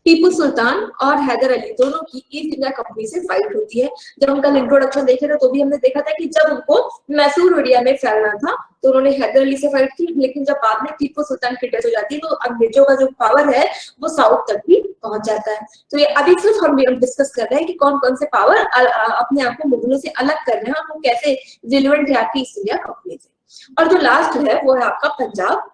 टीपू सुल्तान और हैदर अली दोनों की ईस्ट इंडिया कंपनी से फाइट होती है। जब उनका इंट्रोडक्शन देखे थे तो भी हमने देखा था कि जब उनको मैसूर इंडिया में फैलना था तो उन्होंने हैदर अली से फाइट की, लेकिन जब बाद में टीपू सुल्तान की डेथ हो जाती है तो अंग्रेजों का जो पावर है वो साउथ तक भी पहुंच जाता है। तो ये अभी सिर्फ हम डिस्कस कर रहे हैं कि कौन कौन से पावर अपने आप को मुगलों से अलग कर रहे हैं और वो कैसे रिलेवेंट है आपकी ईस्ट इंडिया कंपनी से। और जो लास्ट है वो है आपका पंजाब,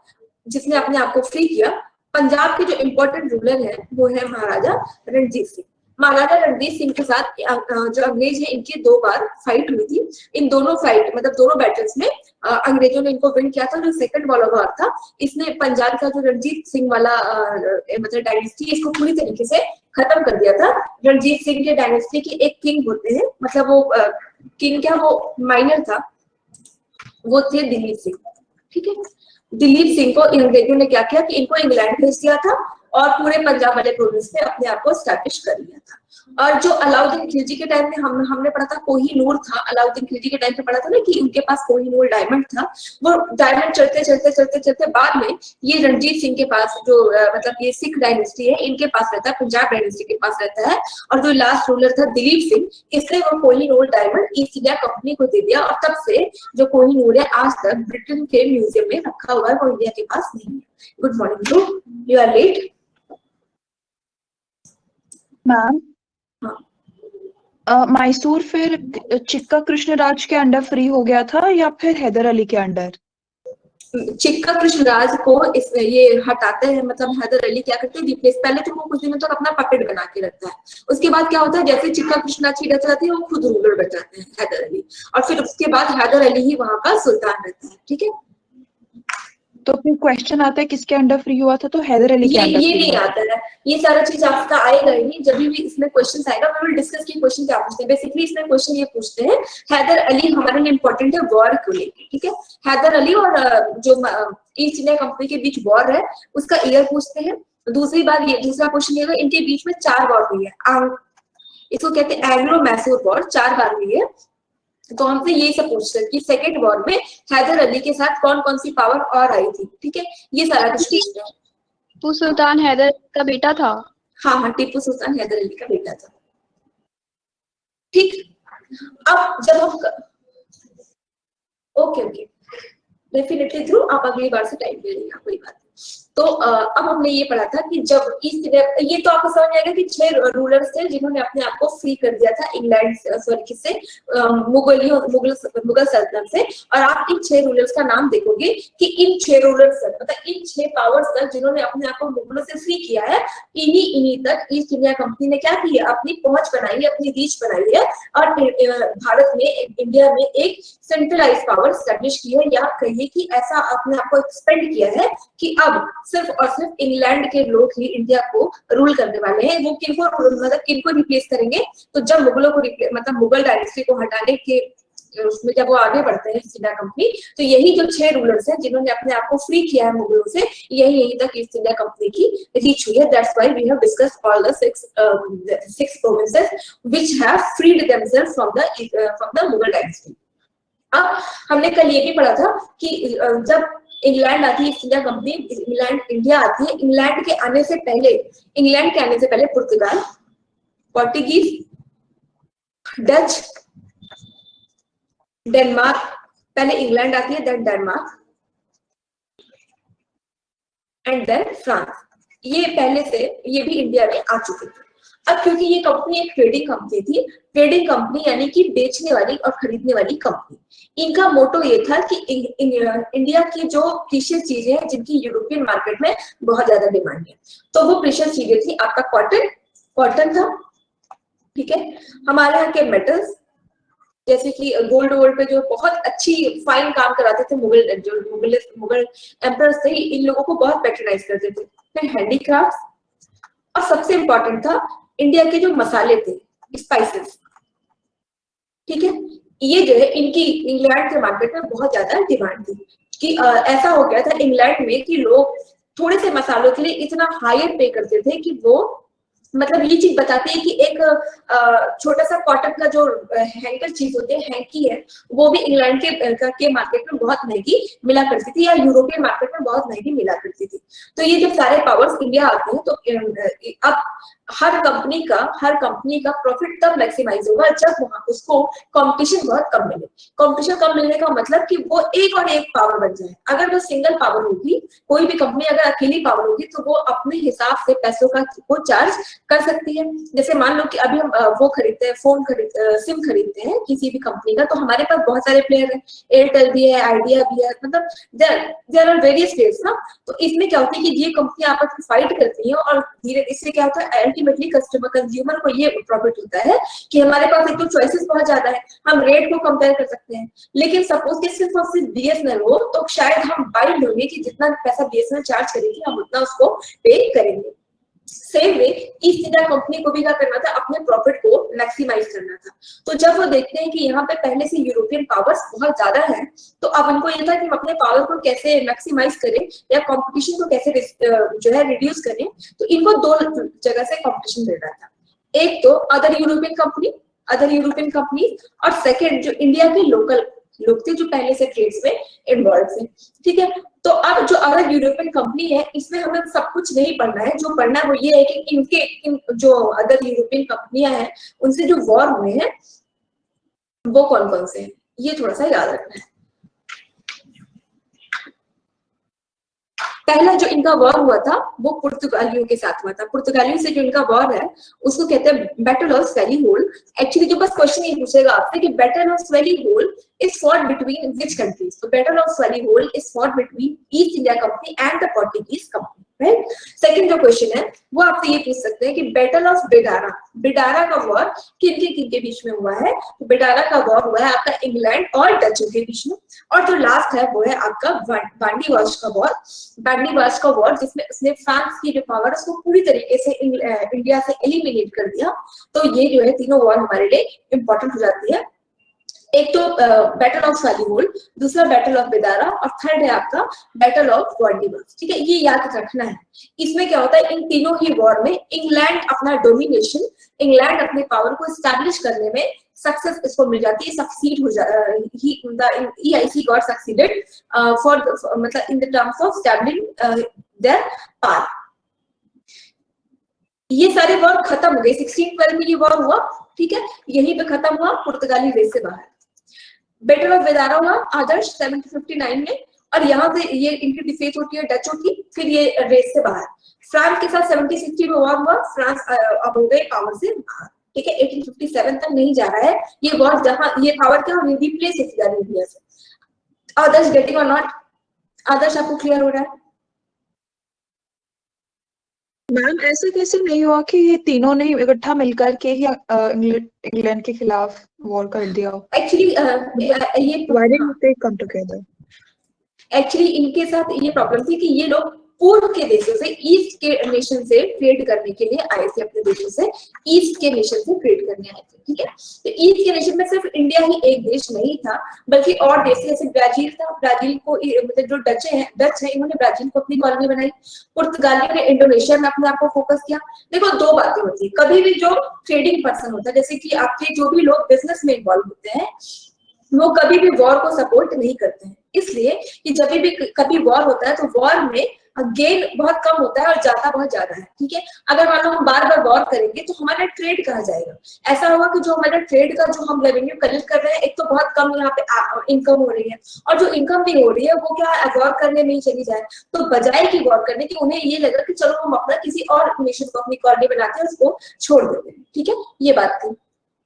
जिसने अपने आप को फ्री किया। पंजाब के जो इम्पोर्टेंट रूलर है वो है महाराजा रणजीत सिंह। महाराजा रणजीत सिंह के साथ जो अंग्रेज है इनकी 2 बार फाइट हुई थी। इन दोनों फाइट मतलब दोनों बैटल्स में अंग्रेजों ने इनको विन किया था। जो सेकंड वाला वार था इसने पंजाब का जो रणजीत सिंह वाला मतलब डायनेस्टी इसको पूरी तरीके से खत्म कर दिया था। रणजीत सिंह के डायनेस्टी के एक किंग होते हैं, मतलब वो किंग क्या वो माइनर था, वो थे दिलीप सिंह, ठीक है। दिलीप सिंह को अंग्रेजों ने क्या किया कि इनको इंग्लैंड भेज दिया था और पूरे पंजाब वाले प्रोविंस में अपने आप को स्टैब्लिश कर लिया था। और जो अलाउद्दीन खिलजी के टाइम में हमने पढ़ा था कोहिनूर था, अलाउद्दीन खिलजी के टाइम पे पढ़ा था ना कि उनके पास कोहिनूर डायमंड था। वो डायमंड चलते चलते चलते चलते बाद में ये रणजीत सिंह के पास जो मतलब ये सिख डायनेस्टी है इनके पास रहता है, पंजाब डायनेस्टी के पास रहता है। और जो लास्ट रूलर था दिलीप सिंह, इसने वो Kohinoor diamond east India company को दे दिया और तब से जो कोहिनूर है आज तक ब्रिटेन के म्यूजियम में रखा हुआ है, वो इंडिया के पास नहीं है। Good morning to you are late ma'am. Mysore फिर चिक्का कृष्णराज के अंडर फ्री हो गया था या फिर हैदर अली के अंडर? चिक्का कृष्णराज को ये हटाते हैं, मतलब हैदर अली क्या करते हैं रिप्लेस, पहले तो वो कुछ दिनों तक अपना पपेट बना के रखता है। उसके बाद क्या होता है जैसे चिक्का कृष्णराज की डेथ जाती है वो खुद रूलर बन जाते हैं हैदर अली, और फिर उसके बाद हैदर अली ही वहां का सुल्तान रहता है, ठीक है। तो फिर क्वेश्चन आता है किसके अंडर फ्री हुआ था, तो हैदर अली के अंडर। ये नहीं आता है, ये सारा चीज आपका आएगा ही नहीं। जब भी इसमें क्वेश्चन आएगा वी विल डिस्कस कि क्वेश्चन क्या पूछते हैं। बेसिकली इसमें क्वेश्चन ये पूछते हैं हैदर अली हमारे लिए इंपॉर्टेंट है वॉर को लेके, ठीक है। हैदर अली और जो ईस्ट इंडिया कंपनी के बीच वॉर है उसका ईयर पूछते हैं। दूसरी बात ये दूसरा क्वेश्चन ये इनके बीच में 4 वॉर हुई है। इसको कहते हैं एंग्लो मैसूर वॉर, 4 बार हुई है। तो हमसे ये सब पूछते हैं कि सेकेंड वॉर में हैदर अली के साथ कौन कौन सी पावर और आई थी, ठीक है, ये सारा कुछ पूछते हैं। टीपू सुल्तान हैदर का बेटा था। हाँ, टिप्पू सुल्तान हैदर अली का बेटा था। ठीक, अब जब हम ओके डेफिनेटली थ्रू, आप अगली बार से टाइम ले लेना, कोई बात नहीं। तो अब हमने ये पढ़ा था कि जब ईस्ट इंडिया, ये तो आपको समझ आएगा कि 6 रूलर्स थे जिन्होंने अपने आप को फ्री कर दिया था इंग्लैंड सॉरी किससे, मुगल सल्तनत से। और आप इन 6 रूलर्स का नाम देखोगे कि इन 6 रूलर्स मतलब इन 6 पावर्स तक जिन्होंने अपने आप को मुगलों से फ्री किया है, इन्हीं तक ईस्ट इंडिया कंपनी ने क्या की है, अपनी पहुंच बनाई है, अपनी रीच बनाई है और भारत में, इंडिया में एक सेंट्रलाइज पावर स्टैब्लिश की है, या कहिए कि ऐसा अपने आप को एक्सपेंड किया है कि अब सिर्फ और सिर्फ इंग्लैंड के लोग ही इंडिया को रूल करने वाले हैं। वो किनको रिप्लेस करेंगे, तो जब मुगलों को मतलब मुगल डायनेस्टी को हटाने के उसमें जब वो आगे बढ़ते हैं ईस्ट इंडिया कंपनी, तो यही जो 6 रूलर्स हैं जिन्होंने अपने आप को फ्री किया है मुगलों से, यही तक ईस्ट इंडिया कंपनी की रीच हुई है। That's why we have discussed all the 6 provinces which have freed themselves from the Mughal dynasty. अब हमने कल ये भी पढ़ा था कि जब इंग्लैंड आती है ईस्ट इंडिया कंपनी, इंडिया आती है, इंग्लैंड के आने से पहले पुर्तगाल, पोर्टुगीज, डच, डेनमार्क, पहले इंग्लैंड आती है, then Denmark and then France, ये पहले से ये भी इंडिया में आ चुके थे। अब क्योंकि ये कंपनी एक ट्रेडिंग कंपनी थी, ट्रेडिंग कंपनी यानी कि बेचने वाली और खरीदने वाली कंपनी, इनका मोटो ये था कि इंडिया की जो प्रीशियस चीजें हैं जिनकी यूरोपियन मार्केट में बहुत ज्यादा डिमांड है, तो वो प्रीशियस चीजें थी आपका कॉटन था, ठीक है, हमारे यहाँ के मेटल्स जैसे कि गोल्ड पे जो बहुत अच्छी फाइन काम कराते थे मुगल एम्परर्स थे, इन लोगों को बहुत पैट्रोनाइज करते थे। फिर हैंडीक्राफ्ट, और सबसे इंपॉर्टेंट था इंडिया के जो मसाले थे, स्पाइसेस, ठीक है, ये जो है इनकी इंग्लैंड के मार्केट में बहुत ज्यादा डिमांड थी कि ऐसा हो गया था इंग्लैंड में कि लोग थोड़े से मसालों के लिए इतना हायर पे करते थे कि वो मतलब ये चीज बताती है कि एक छोटा सा कॉटन का जो हैंकर चीज होते हैं, हैंकी है, वो भी इंग्लैंड के मार्केट में बहुत महंगी मिला करती थी, या यूरोपियन मार्केट में बहुत महंगी मिला करती थी। तो ये जब सारे पावर्स इंडिया आते हैं, तो अब हर कंपनी का प्रॉफिट तब मैक्सिमाइज होगा जब वहां उसको कंपटीशन बहुत कम मिले। कंपटीशन कम मिलने का मतलब कि वो एक और एक पावर बन जाए। अगर वो सिंगल पावर होगी, कोई भी कंपनी अगर अकेली पावर होगी, तो वो अपने हिसाब से पैसों का वो चार्ज कर सकती है। जैसे मान लो कि अभी हम वो खरीदते हैं, सिम खरीदते हैं किसी भी कंपनी का, तो हमारे पास बहुत सारे प्लेयर हैं, एयरटेल भी है, आइडिया भी है, मतलब देयर आर वेरियस प्लेयर्स ना। तो इसमें क्या होता है कि ये कंपनी आपस में फाइट करती है, और धीरे इससे क्या होता है, अल्टीमेटली कंज्यूमर को ये प्रॉफिट होता है कि हमारे पास एक तो चॉइसेस बहुत ज्यादा है, हम रेट को कंपेयर कर सकते हैं। लेकिन सपोज कि सिर्फ और सिर्फ बीएसएनएल हो, तो शायद हम बाइंड होंगे कि जितना पैसा बीएसएनएल चार्ज करेगी हम उतना उसको पे करेंगे। Same way east India company को भी क्या करना था, अपने प्रॉफिट को मैक्सिमाइज करना था। तो जब वो देखते हैं कि यहाँ पे पहले से यूरोपियन पावर्स बहुत ज्यादा है, तो अब उनको ये था कि हम अपने पावर को कैसे मैक्सिमाइज करें या कंपटीशन को कैसे जो है रिड्यूस करें। तो इनको 2 जगह से कंपटीशन मिल रहा था, एक तो अदर यूरोपियन कंपनी, और सेकेंड जो इंडिया के लोकल लोग थे जो पहले से ट्रेड्स में इन्वॉल्व थे, ठीक है। तो अब जो अदर यूरोपियन कंपनी है, इसमें हमें सब कुछ नहीं पढ़ना है, जो पढ़ना है वो ये है कि इन जो अदर यूरोपियन कंपनियां हैं उनसे जो वॉर हुए हैं वो कौन कौन से हैं, ये थोड़ा सा याद रखना है। पहला जो इनका वॉर हुआ था वो पुर्तगालियों के साथ हुआ था। पुर्तगालियों से जो इनका वॉर है उसको कहते हैं battle of Swally hole. Actually जो बस क्वेश्चन ये पूछेगा आपसे कि battle of Swally hole is fought between which countries? So Battle of Swally Hole is fought between East India Company and the Portuguese Company, right? Second जो क्वेश्चन है वो आपसे ये पूछ सकते हैं कि बैटल ऑफ बिडारा का वॉर किन के बीच में हुआ है? तो बिडारा का वॉर हुआ है आपका इंग्लैंड और डचों के बीच में। और जो लास्ट है वो है आपका बांडीवाश का वॉर जिसमें उसने फ्रांस की जो पावर उसको पूरी तरीके से इंडिया से एलिमिनेट कर दिया। तो ये जो है तीनों वॉर हमारे लिए इंपॉर्टेंट हो जाती है। एक तो बैटल ऑफ सालिमोल, दूसरा बैटल ऑफ बेदारा और थर्ड है आपका बैटल ऑफ वांडीवर्स। ठीक है, ये याद रखना है। इसमें क्या होता है, इन तीनों ही वॉर में इंग्लैंड अपना डोमिनेशन, इंग्लैंड अपने पावर को एस्टैब्लिश करने में सक्सेस इसको मिल जाती है, सक्सीड हो ही गॉट सक्सीडेड फॉर मतलब in the terms of establishing their power. ये सारे वॉर खत्म हो गए, 1612 में ये वॉर हुआ। ठीक है, यहीं पे खत्म हुआ, पुर्तगाली रेस से बाहर। बैटल ऑफ वेदारा हुआ आदर्श 1759 में, और यहाँ से ये इनकी डिफीट होती है डचों की, फिर ये रेस से बाहर। फ्रांस के साथ 1760 में वॉर हुआ, फ्रांस अब हो गए पावर से बाहर। ठीक है, 1857 तक नहीं जा रहा है ये वॉर, जहां ये पावर क्या रिप्लेस होती जा रही है से। आदर्श गेटिंग और नॉट? आदर्श आपको क्लियर हो रहा है? मैम ऐसा कैसे नहीं हुआ कि ये तीनों ने इकट्ठा मिलकर के ही इंग्लैंड के खिलाफ वॉर कर दिया? एक्चुअली ये Why didn't they come together? Actually इनके साथ ये प्रॉब्लम थी कि ये लोग पूर्व के देशों से, ईस्ट के नेशन से ट्रेड करने के लिए आए थे, अपने देशों से ईस्ट के नेशन से ट्रेड करने आए थे। ठीक है, तो ईस्ट के नेशन में सिर्फ इंडिया ही एक देश नहीं था, बल्कि और देश जैसे ब्राजील था, ब्राजील को मतलब जो डच है इन्होंने ब्राजील को अपनी कॉलोनी बनाई। पुर्तगालियों ने इंडोनेशिया में अपने आप को फोकस किया। देखो, दो बातें होती है, कभी भी जो ट्रेडिंग पर्सन होता है, जैसे कि आपके जो भी लोग बिजनेस में इन्वॉल्व होते हैं, वो कभी भी वॉर को सपोर्ट नहीं करते हैं, इसलिए कि जब भी कभी वॉर होता है तो वॉर में गेन बहुत कम होता है और जाता बहुत ज्यादा है। ठीक है, अगर मान लो हम बार बार वॉर करेंगे तो हमारा ट्रेड कहाँ जाएगा? ऐसा होगा कि जो हमारा ट्रेड का जो हम रेवेन्यू कलेक्ट कर रहे हैं, एक तो बहुत कम यहाँ पे इनकम हो रही है, और जो इनकम भी हो रही है वो क्या वॉर करने में ही चली जाए। तो बजाय की वॉर करने की उन्हें ये लगा कि चलो हम अपना किसी और नेशन को अपनी कॉलोनी बनाते हैं, उसको छोड़ देते हैं। ठीक है, ये बात थी।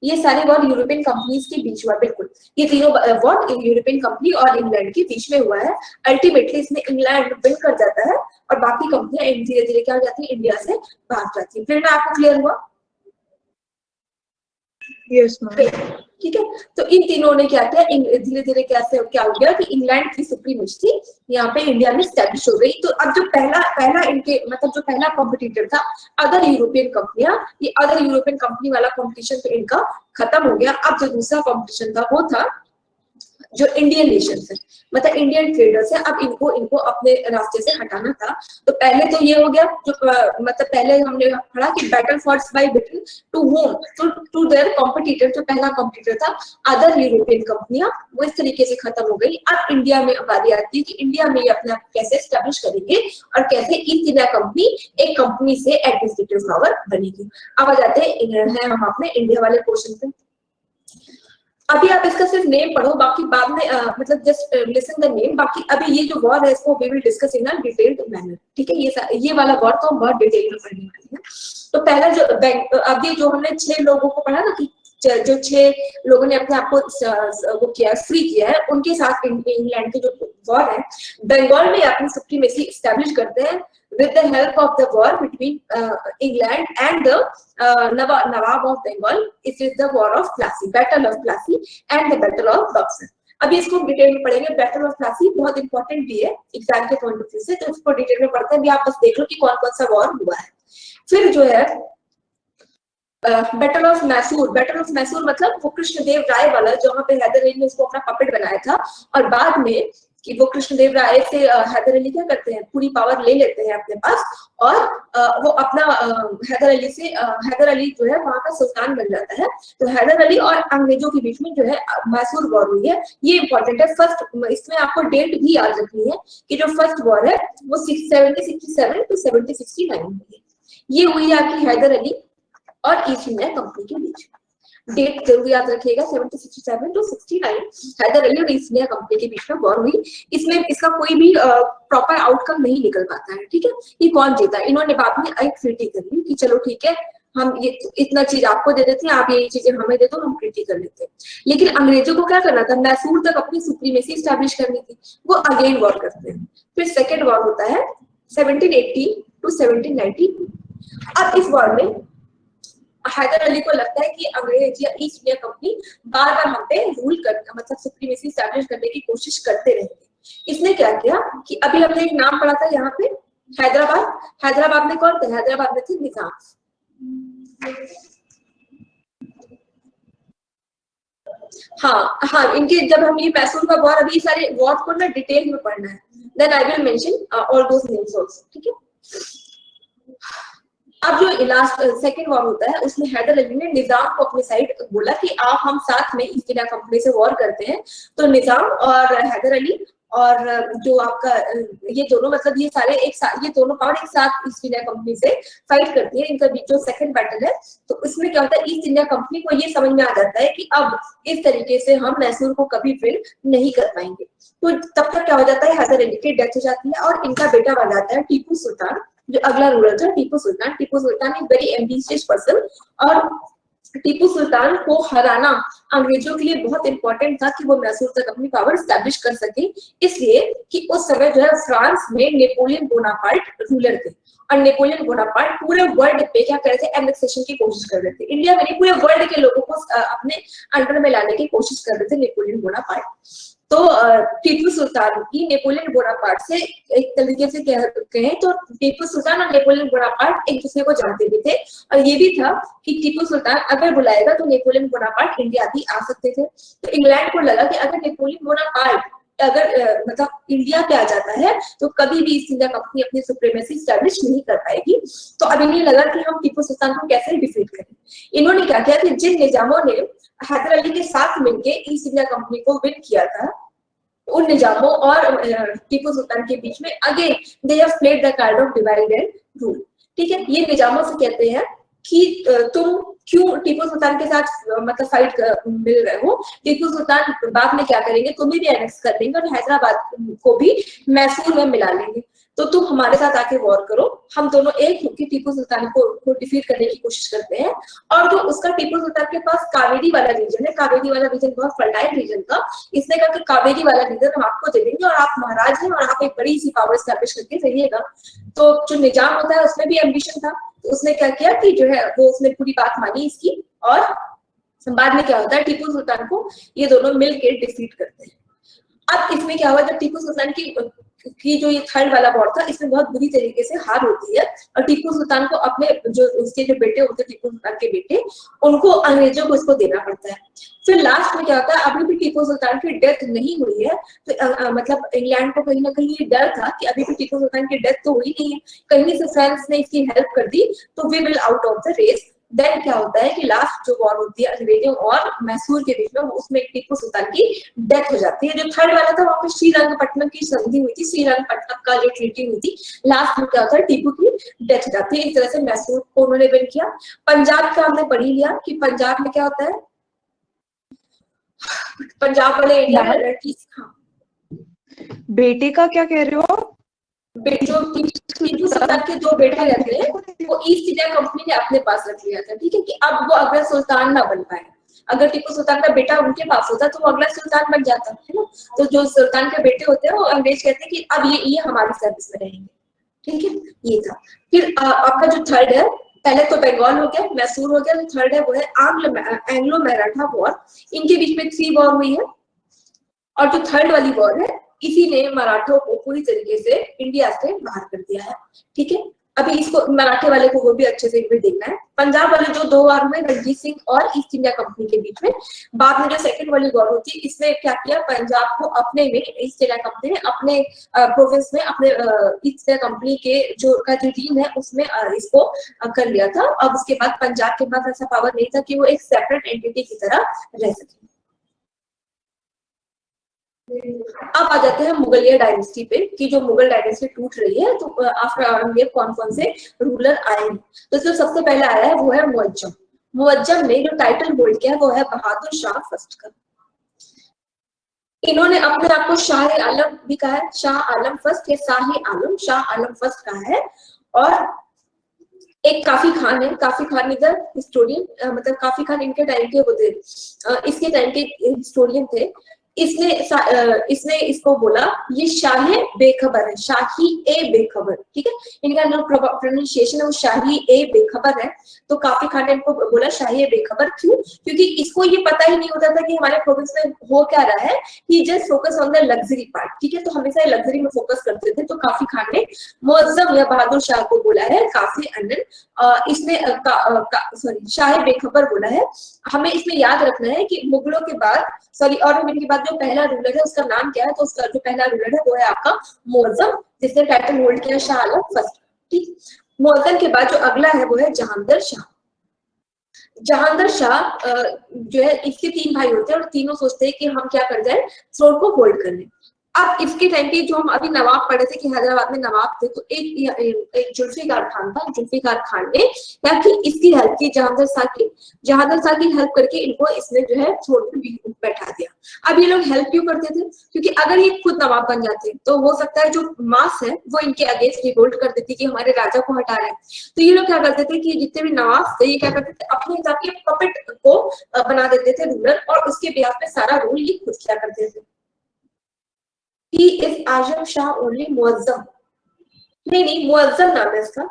ये सारे वॉर यूरोपियन कंपनीज के बीच हुआ। बिल्कुल, ये तीनों वॉर यूरोपियन कंपनी और इंग्लैंड के बीच में हुआ है। अल्टीमेटली इसमें इंग्लैंड विन कर जाता है और बाकी कंपनियां धीरे धीरे क्या हो जाती है, इंडिया से भाग जाती है। फिर आपको क्लियर हुआ? Yes ma'am. ठीक है, तो इन तीनों ने क्या किया, धीरे धीरे क्या हो गया कि इंग्लैंड की सुप्रीमेसी यहाँ पे इंडिया में स्टैब्लिश हो गई। तो अब जो पहला इनके मतलब जो पहला कॉम्पिटिटर था अदर यूरोपियन कंपनियां, ये अदर यूरोपियन कंपनी वाला कॉम्पिटिशन तो इनका खत्म हो गया। अब जो दूसरा कॉम्पिटिशन था वो था जो इंडियन नेशन है, मतलब इंडियन ट्रेडर्स है। अब इनको अपने रास्ते से हटाना था। तो पहले तो ये हो गया, जो मतलब पहले हमने पढ़ा कि battle forced by Britain to whom to their competitor, जो पहला कॉम्पिटिटर था अदर यूरोपियन कंपनियां, वो इस तरीके से खत्म हो गई। अब इंडिया में बारी आती है कि इंडिया में अपने आप कैसे एस्टेब्लिश करेंगे और कैसे ईस्ट इंडिया कंपनी एक कंपनी से एडमिनिस्ट्रेटिव पावर बनेगी। अब आ जाते हैं हम अपने इंडिया वाले क्वेश्चन पे। अभी आप इसका सिर्फ नेम पढ़ो, बाकी बाद में मतलब जस्ट लिसन द नेम। बाकी अभी ये जो वॉर है इसको we will discuss in a detailed manner. ठीक है, ये वाला वॉर तो हम बहुत डिटेल में पढ़ने वाले हैं। तो पहला जो अभी जो हमने 6 लोगों को पढ़ा ना कि जो 6 लोगों ने अपने आप को वो किया, फ्री किया है, उनके साथ इंग्लैंड के जो वॉर है, बंगाल में अपनी सुप्रीमेसी एस्टैब्लिश करते हैं with the help of the war between England and the Nawab of Bengal. It is the war of Plassey, Battle of Plassey and the Battle of Buxar. अभी इसको detail में पढ़ेंगे। Battle of Plassey बहुत important भी है exam के point of view से, तो इसको डिटेल में पढ़ते हैं। भी आप बस देख लो कि कौन कौन सा वॉर हुआ है। फिर जो है battle of Mysore. Battle of Mysore मतलब वो कृष्णदेव राय वाला, जहाँ पे हैदर अली ने उसको अपना पपेट बनाया था, और बाद में कि वो कृष्णदेव राय से हैदर अली क्या करते हैं, पूरी पावर ले लेते हैं अपने पास, और वो अपना हैदर अली जो है वहां का सुल्तान बन जाता है। तो हैदर अली और अंग्रेजों के बीच में जो है मैसूर वॉर हुई है। ये इंपॉर्टेंट है। फर्स्ट, इसमें आपको डेट भी याद रखनी है कि जो फर्स्ट वॉर है वो 1767 टू 1769 हुई है। ये हुई है आपकी हैदर अली और ईस्ट इंडिया कंपनी के बीच। डेट जरूर याद रखिएगा, 1767 टू 69 हैदर अली और ईस्ट इंडिया कंपनी के बीच में वॉर हुई। इसमें इसका कोई भी प्रॉपर आउटकम नहीं निकल पाता है। ठीक है, ये कौन जीता? इन्होंने बाद में एक ट्रीटी कर ली कि चलो ठीक है, हम ये इतना चीज आपको दे देते हैं, आप ये चीजें हमें दे दो, हम ट्रीटी कर लेते हैं। लेकिन अंग्रेजों को क्या करना था, मैसूर तक अपनी सुप्रीमेसी स्टैब्लिश करनी थी। वो अगेन वॉर करते हैं। फिर सेकेंड वॉर होता है 1780 टू 1792। अब इस वॉर में हैदर अली को लगता है कि अंग्रेज या ईस्ट इंडिया कंपनी बार बार हम पे रूल करना, मतलब सुप्रीमेसी स्टैब्लिश करने की कोशिश करते रहेंगे। इसने क्या किया कि अभी हमने एक नाम पढ़ा था यहाँ पे, हैदराबाद। हैदराबाद में कौन थे? हैदराबाद में थे निजाम। हाँ, इनके जब हम ये मैसूर का वॉर, अभी सारे वॉर को ना डिटेल में पढ़ना है, then I will mention all those names also, ठीक है। अब जो लास्ट सेकंड वॉर होता है उसमें हैदर अली ने निजाम को अपनी साइड बोला कि आप हम साथ में ईस्ट इंडिया कंपनी से वॉर करते हैं। तो निजाम और हैदर अली और जो आपका ये दोनों मतलब ये सारे ये दोनों पावर एक साथ ईस्ट इंडिया कंपनी से फाइट करती है। इनका बीच जो सेकंड बैटल है तो इसमें क्या होता है, ईस्ट इंडिया कंपनी को ये समझ में आ जाता है कि अब इस तरीके से हम मैसूर को कभी विन नहीं कर पाएंगे। तो तब तक क्या हो जाता है, हैदर अली की डेथ हो जाती है और इनका बेटा बन जाता है टीपू सुल्तान, जो अगला रूलर था टीपू सुल्तान। टीपू सुल्तान एक वेरी एम्बिशियस पर्सन, और टीपू सुल्तान को हराना अंग्रेजों के लिए बहुत इंपॉर्टेंट था कि वो मैसूर तक अपनी पावर स्टैब्लिश कर सके, इसलिए कि उस समय जो है फ्रांस में नेपोलियन बोनापार्ट रूलर थे और नेपोलियन बोनापार्ट पूरे वर्ल्ड पे क्या कर रहे थे, एनेक्सेशन की कोशिश कर रहे थे। इंडिया में नहीं, पूरे वर्ल्ड के लोगों को अपने अंडर में लाने की कोशिश कर रहे थे नेपोलियन बोनापार्ट। तो टीपू सुल्तान की नेपोलियन बोनापार्ट से एक तरीके से कहें तो टीपू सुल्तान और नेपोलियन बोनापार्ट एक दूसरे को जानते भी थे, और ये भी था कि टीपू सुल्तान अगर बुलाएगा तो नेपोलियन बोनापार्ट इंडिया भी आ सकते थे। तो इंग्लैंड को लगा कि अगर नेपोलियन बोनापार्ट अगर मतलब इंडिया पे आ जाता है तो कभी भी ईस्ट इंडिया कंपनी अपनी सुप्रीमेसी स्टैब्लिश नहीं कर पाएगी। तो अब इन्हें लगा कि हम टीपू सुल्तान को कैसे डिफीट करें। इन्होंने क्या किया कि जिन निजामों ने हैदर अली के साथ मिलकर ईस्ट इंडिया कंपनी को विन किया था, उन निजामों और टीपू सुल्तान के बीच में again they have played the card of divide and rule. ठीक है, ये निजामों से कहते हैं कि तुम क्यों टीपू सुल्तान के साथ मतलब फाइट मिल रहे हो। टीपू सुल्तान बाद में क्या करेंगे, तुम्हें भी एनेक्स कर देंगे और हैदराबाद को भी मैसूर में मिला लेंगे, तो तुम हमारे साथ आके वॉर करो। हम दोनों एक होकर टीपू सुल्तान को डिफीट करने की कोशिश करते हैं। और जो उसका टीपू सुल्तान के पास कावेरी वाला रीजन है, कावेरी वाला रीजन बहुत फर्टाइल रीजन था, इसने कहा कि कावेरी वाला रीजन हम आपको दे देंगे और आप महाराज हैं और आप एक बड़ी सी पावर स्टैब्लिश करके रहिएगा। तो जो निजाम होता है उसमें भी एम्बिशन था, तो उसने क्या किया कि जो है वो उसने पूरी बात मानी इसकी, और बाद में क्या होता है टीपू सुल्तान को ये दोनों मिलकर डिफीट करते हैं। अब इसमें क्या हुआ, जब टीपू सुल्तान की जो ये थर्ड वाला वॉर था इसमें बहुत बुरी तरीके से हार होती है और टीपू सुल्तान को अपने जो उसके जो बेटे होते टीपू सुल्तान के बेटे, उनको अंग्रेजों को इसको देना पड़ता है। फिर लास्ट में क्या होता है, अभी भी टीपू सुल्तान की डेथ नहीं हुई है, तो मतलब इंग्लैंड को कहीं ना कहीं ये डर था कि अभी भी टीपू सुल्तान की डेथ तो हुई नहीं है, कहीं से फ्रांस ने इसकी हेल्प कर दी तो we will out of the race. Then क्या होता है कि लास्ट जो वॉर होती है अंग्रेजों और मैसूर के बीच में, उसमें टीपू सुल्तान की डेथ हो जाती है। जो थर्ड वाला था वहां पे श्रीरंगपट्टनम की संधि हुई थी, श्रीरंगपट्टनम का जो ट्रीटी हुई थी, लास्ट में क्या होता है टीपू की डेथ हो जाती है। इस तरह से मैसूर को उन्होंने विन किया। पंजाब का हमने पढ़ ही लिया कि पंजाब में क्या होता है, पंजाब वाले एरिया में लड़की, हाँ बेटे का क्या कह रहे हो, जो टीपू सुल्तान के दो बेटे रहते हैं वो ईस्ट इंडिया कंपनी ने अपने पास रख लिया था। ठीक है, कि अब वो अगला सुल्तान ना बन पाए। अगर टीपू सुल्तान का बेटा उनके पास होता तो वो अगला सुल्तान बन जाता है ना। तो जो सुल्तान के बेटे होते हैं वो अंग्रेज कहते हैं कि अब ये हमारी सर्विस में रहेंगे। ठीक है, ये था। फिर आपका जो थर्ड है, पहले तो बंगाल हो गया, मैसूर हो गया, जो थर्ड है वो है एंग्लो मराठा वॉर। इनके बीच में 3 वॉर हुई है और जो थर्ड वाली वॉर है इसी ने मराठों को पूरी तरीके से इंडिया से बाहर कर दिया है। ठीक है, अभी इसको मराठे वाले को वो भी अच्छे से भी देखना है। पंजाब वाले जो 2 वॉर हुए रणजीत सिंह और ईस्ट इंडिया कंपनी के बीच में, बाद में जो सेकंड वाली वॉर होती है इसमें क्या किया, पंजाब को अपने में ईस्ट इंडिया कंपनी ने अपने प्रोविंस में अपने ईस्ट इंडिया कंपनी के जो रीजन है उसमें इसको कर लिया था। अब उसके बाद पंजाब के पास ऐसा पावर नहीं था कि वो एक सेपरेट एंटिटी की तरह रह सके। अब आ जाते हैं मुगलिया डायनेस्टी पे कि जो मुगल डायनेस्टी टूट रही है तो आफ्टर औरंगजेब कौन कौन से रूलर आए हैं। तो जो सबसे पहले आया है वो है मुअज्जम। मुअज्जम ने जो टाइटल होल्ड किया वो है बहादुर शाह फर्स्ट का। इन्होंने अपने आप को शाह आलम भी कहा है, शाह आलम फर्स्ट या शाही आलम, शाह आलम फर्स्ट कहा है। और एक काफी खान है, काफी खान इधर हिस्टोरियन मतलब काफी खान इनके टाइम के वो थे, इसके टाइम के हिस्टोरियन थे। इसने इसको बोला ये शाही बेखबर है, शाही ए बेखबर, ठीक है, इनका जो प्रोनाउंसिएशन है वो शाही ए बेखबर है। तो काफी खान ने इनको बोला शाही ए बेखबर, क्यों? क्योंकि इसको ये पता ही नहीं होता था कि हमारे प्रोविंस में हो क्या रहा है, he just focus on the luxury part, ठीक है, तो हमेशा लग्जरी में फोकस करते थे। तो काफी खान ने मुअज्जम या बहादुर शाह को बोला है काफी अनन, इसने सॉरी शाह बेखबर बोला है। हमें इसमें याद रखना है कि मुगलों के बाद सॉरी औरंगजेब के बाद जो पहला रूलर है उसका नाम क्या है, तो उसका जो पहला रूलर है वो है आपका मुअज्जम, जिसने टाइटल होल्ड किया शाह आलम फर्स्ट, ठीक। मुअज्जम के बाद जो अगला है वो है जहांगीर शाह। जहांगीर शाह जो है, इसके 3 भाई होते हैं और तीनों सोचते हैं कि हम क्या कर जाए, थ्रोन को होल्ड कर लें। अब इसके टाइम पे जो हम अभी नवाब पढ़े थे कि हैदराबाद में नवाब थे, तो एक जुल्फिकार खान था, जुल्फिकार खान ने क्या की, इसकी हेल्प की जहांगीर शाह की हेल्प करके इनको इसने जो है थ्रोन पे बैठा दिया। अब ये लोग हेल्प क्यों करते थे, क्योंकि अगर ये खुद नवाब बन जाते तो हो सकता है जो मास है वो इनके अगेंस्ट रिवोल्ट कर देती कि हमारे राजा को हटा रहे हैं। तो ये लोग क्या करते थे कि जितने भी नवाब थे ये क्या करते थे, अपने हिसाब के पपेट को बना देते थे रूलर, और उसके बिहाफ पे सारा रूल ये खुद किया करते थे। He is Azam Shah only Muazzam, नहीं मुअज्जम नाम है इसका,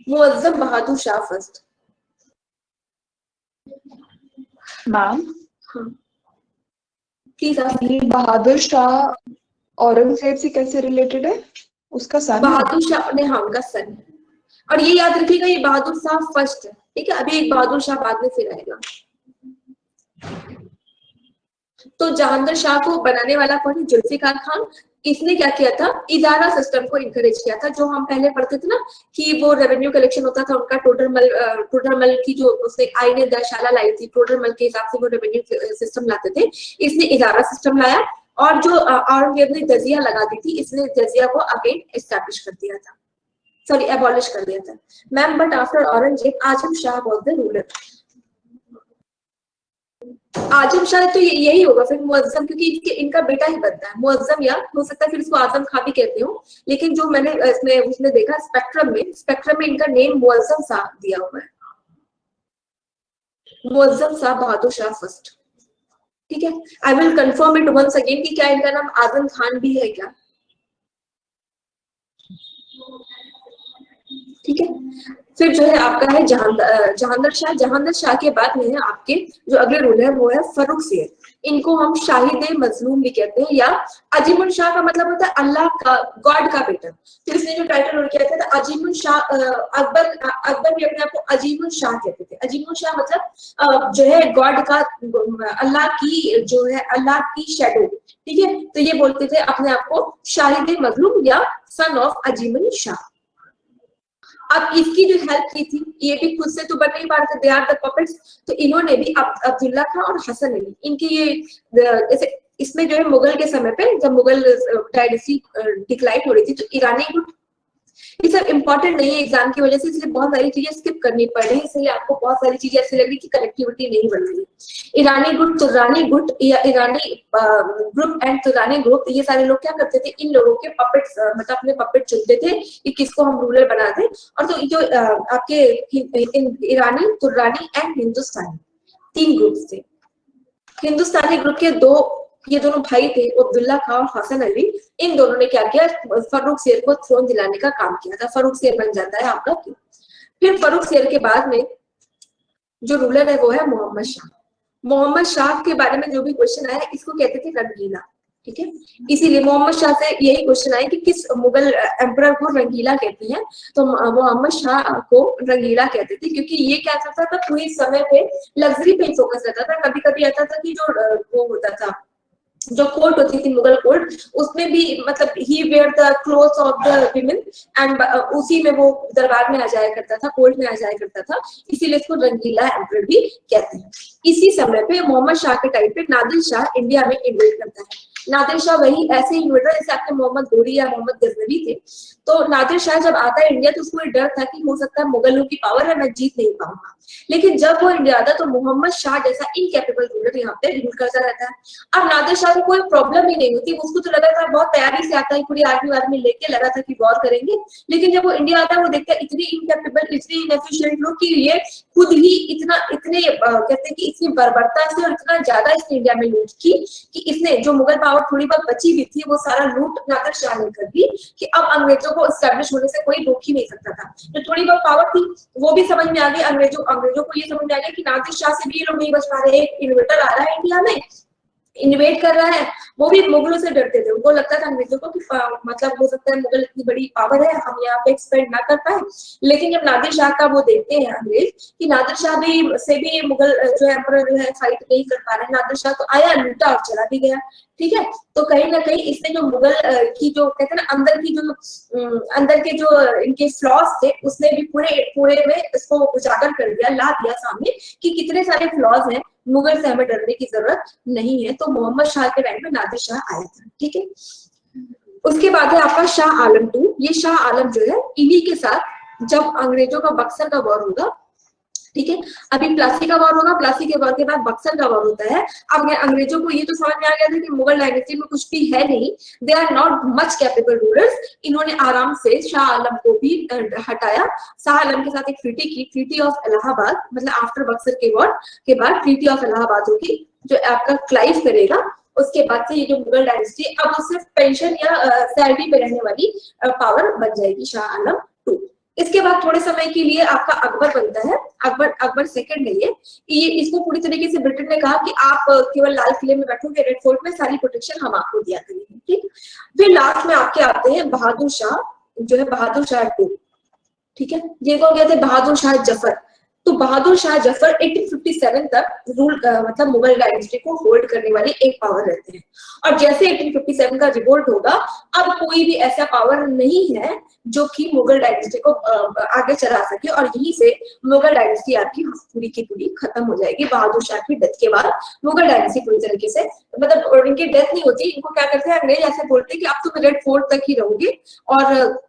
मुअज्जम बहादुर शाह फर्स्ट। मैम प्लीज ये बहादुर शाह औरंगजेब से कैसे रिलेटेड है? उसका सन बहादुर शाह ने, हाँ उनका सन है, और ये याद रखिएगा ये बहादुर शाह फर्स्ट है, ठीक है, अभी एक बहादुर शाह बाद में फिर आएगा। तो जहांगीर शाह को बनाने वाला कौन है, जुल्फिकार खान। इसने क्या किया था, इदारा सिस्टम को इनकरेज किया था, जो हम पहले पढ़ते थे ना कि वो रेवेन्यू कलेक्शन होता था उनका, टोडरमल की जो उसने आईने दशाला लाई थी, टोडरमल के हिसाब से वो रेवेन्यू सिस्टम लाते थे। इसने इदारा सिस्टम लाया, और जो औरंगजेब ने जजिया लगा दी थी, इसने जजिया को अगेन एस्टैब्लिश कर दिया था, सॉरी एबॉलिश कर दिया था ma'am. But after Aurangzeb Azam Shah was the ruler. Azam Shah तो यही होगा फिर मुअज्जम, क्योंकि इनका बेटा ही बनता है मुअज्जम, या हो सकता है फिर इसको आजम खां भी कहते हो, लेकिन जो मैंने इसमें उसने देखा स्पेक्ट्रम में इनका नेम मुअज्जम शाह दिया हुआ है, मुअज्जम शाह बहादुर शाह फर्स्ट, ठीक है। I will confirm it once again कि क्या इनका नाम आजम खान भी है क्या, ठीक है। फिर जो है आपका है जहांगीर शाह के बाद में है आपके जो अगले रूलर है वो है फर्रुख शेर। इनको हम शाहिद मजलूम भी कहते हैं, या अजीमुल शाह का मतलब होता है अल्लाह का, गॉड का बेटा। तो इसने जो टाइटल होल्ड किया था अजीमुल शाह, अकबर भी अपने आप को अजीमुल शाह कहते थे। अजीमुल शाह मतलब जो है गॉड का, अल्लाह की जो है अल्लाह की शेडो, ठीक है। तो ये बोलते थे अपने आप को शाहिद मजलूम या सन ऑफ अजीमुल शाह। अब इसकी जो हेल्प की थी, ये भी खुद से तो बन नहीं पा रहे थे, दे आर द पपेट्स, तो इन्होंने भी अब्दुल्ला खां और हसन अली, इनकी ये जैसे इसमें जो है मुगल के समय पे जब मुगल डायनेस्टी डिक्लाइन हो रही थी, तो ईरानी गुट, ये सब इंपॉर्टेंट नहीं है एग्जाम की वजह से, इसलिए बहुत सारी चीजें स्किप करनी पड़ रही है, इसलिए आपको बहुत सारी चीजें ऐसी लग रही कि कनेक्टिविटी नहीं बन रही। ईरानी गुट, तुरानी गुट या ईरानी ग्रुप एंड तुरानी ग्रुप, ये सारे लोग क्या करते थे, इन लोगों के पपेट्स मतलब अपने पपेट चुनते थे कि किसको हम रूलर बना दें। और तो जो आपके ईरानी, तुरानी एंड हिंदुस्तानी 3 ग्रुप थे। हिंदुस्तानी ग्रुप के ये दोनों भाई थे अब्दुल्ला खां और हसन अली, इन दोनों ने क्या किया, फर्रुख शेर को थ्रोन दिलाने का काम किया था। फर्रुख शेर बन जाता है आपका। फिर फर्रुख शेर के बाद में जो रूलर है वो है मोहम्मद शाह। मोहम्मद शाह के बारे में जो भी क्वेश्चन आया, इसको कहते थे रंगीला, ठीक है। इसीलिए मोहम्मद शाह से यही क्वेश्चन आया कि किस मुगल एम्परर को रंगीला कहते हैं, तो मोहम्मद शाह को रंगीला कहते थे, क्योंकि ये क्या करता था, पूरी समय पे लग्जरी पे फोकस रहता था। कभी कभी आता था कि जो वो होता था, जो कोर्ट होती थी मुगल कोर्ट, उसमें भी मतलब he wear the clothes of the women and उसी में वो दरबार में आ जाया करता था, कोर्ट में आ जाया करता था, इसीलिए इसको रंगीला एम्परर भी कहते हैं। इसी समय पे मोहम्मद शाह के टाइम पे नादिर शाह इंडिया में इन्वेट करता है। नादिर शाह वही ऐसे इन्वेटर जैसे आपके मोहम्मद गोरी या मोहम्मद गजनवी थे। तो नादिर शाह जब आता है इंडिया, तो उसको ये डर था कि हो सकता है मुगलों की पावर है, मैं जीत नहीं पाऊंगा। लेकिन जब वो इंडिया आता तो मोहम्मद शाह जैसा इनकैपेबल रूलर यहाँ पे रूल करता रहता है। अब नादिर शाह को कोई प्रॉब्लम ही नहीं होती, उसको तो लगा था, बहुत तैयारी से आता है, पूरी आर्मी लेके लगा था कि वॉर करेंगे। लेकिन जब वो इंडिया आता है, वो देखता है इतनी इनकैपेबल, इतनी इनएफिशिएंट लोग कि ये खुद ही इतना इतने कहते हैं कि इतनी बर्बरता से और इतना ज्यादा इसने इंडिया में लूट की कि इसने जो मुगल पावर थोड़ी बहुत बची हुई थी वो सारा लूट नादिर शाह ने कर दी कि अब अंग्रेजों को एस्टैब्लिश होने से कोई रोक ही नहीं सकता था। जो थोड़ी बहुत पावर थी वो भी समझ में आ गई अंग्रेजों को ये समझ में आ गया कि नादिर शाह से भी ये लोग नहीं बच पा रहे। एक इन्वेटर आ रहा है इंडिया में, इन्वेट कर रहा है, वो भी मुगलों से डरते थे। उनको लगता था अंग्रेजों को कि मतलब हो सकता है मुगल इतनी बड़ी पावर है, हम यहाँ पे एक्सपेंड ना कर पाए। लेकिन जब नादिर शाह का वो देखते हैं अंग्रेज कि नादिर शाह भी से भी मुगल जो एम्परर जो है फाइट नहीं कर पा रहे, नादिर शाह तो आया, लूटा और चला भी गया। ठीक है, तो कहीं ना कहीं इसने जो मुगल की जो कहते हैं ना अंदर के जो इनके फ्लॉज थे उसने भी पूरे में इसको उजागर कर दिया, ला दिया सामने कि कितने सारे फ्लॉज हैं, मुगल से हमें डरने की जरूरत नहीं है। तो मोहम्मद शाह के टाइम में नादिर शाह आया था। ठीक है, उसके बाद है आपका शाह आलम 2। ये शाह आलम जो है इन्हीं के साथ जब अंग्रेजों का बक्सर का वॉर होगा, ठीक है, अभी प्लासी का वॉर होगा, प्लासी के वॉर के बाद बक्सर का वॉर होता है। अब अंग्रेजों को ये तो समझ में आ गया था कि मुगल डायनेस्टी में कुछ भी है नहीं, they are not much capable rulers. इन्होंने आराम से शाह आलम को भी हटाया। शाह आलम के साथ एक ट्रीटी की, ट्रीटी ऑफ इलाहाबाद, मतलब आफ्टर बक्सर के वॉर के बाद ट्रीटी ऑफ इलाहाबाद होगी जो आपका क्लाइव करेगा। उसके बाद से ये जो मुगल डायनेस्टी अब सिर्फ पेंशन या सैलरी पे रहने वाली पावर बन जाएगी, शाह आलम 2। इसके बाद थोड़े समय के लिए आपका अकबर बनता है। अकबर सेकंड है ये इसको पूरी तरीके से ब्रिटेन ने कहा कि आप केवल लाल किले में बैठोगे, रेड फोर्ट में, सारी प्रोटेक्शन हम आपको दिया करेंगे। ठीक, फिर लास्ट में आपके आते हैं बहादुर शाह, जो है बहादुर शाह 2। ठीक है, ये कौन कहते हैं? बहादुर शाह जफर। तो बहादुर शाह जफर 1857 तक रूल मतलब मुगल डायनेस्टी को होल्ड करने वाले एक पावर रहते हैं। और जैसे 1857 का रिवोल्ट होगा, अब कोई भी ऐसा पावर नहीं है जो कि मुगल डायनेस्टी को आगे चला सके, और यहीं से मुगल डायनेस्टी आपकी पूरी की पूरी खत्म हो जाएगी। बहादुर शाह की डेथ के बाद मुगल डायनेस्टी पूरी तरीके से, मतलब इनकी डेथ नहीं होती, इनको क्या करते हैं अंग्रेज, ऐसे बोलते हैं कि आप तुम रेड फोर्ट तक ही रहोगे और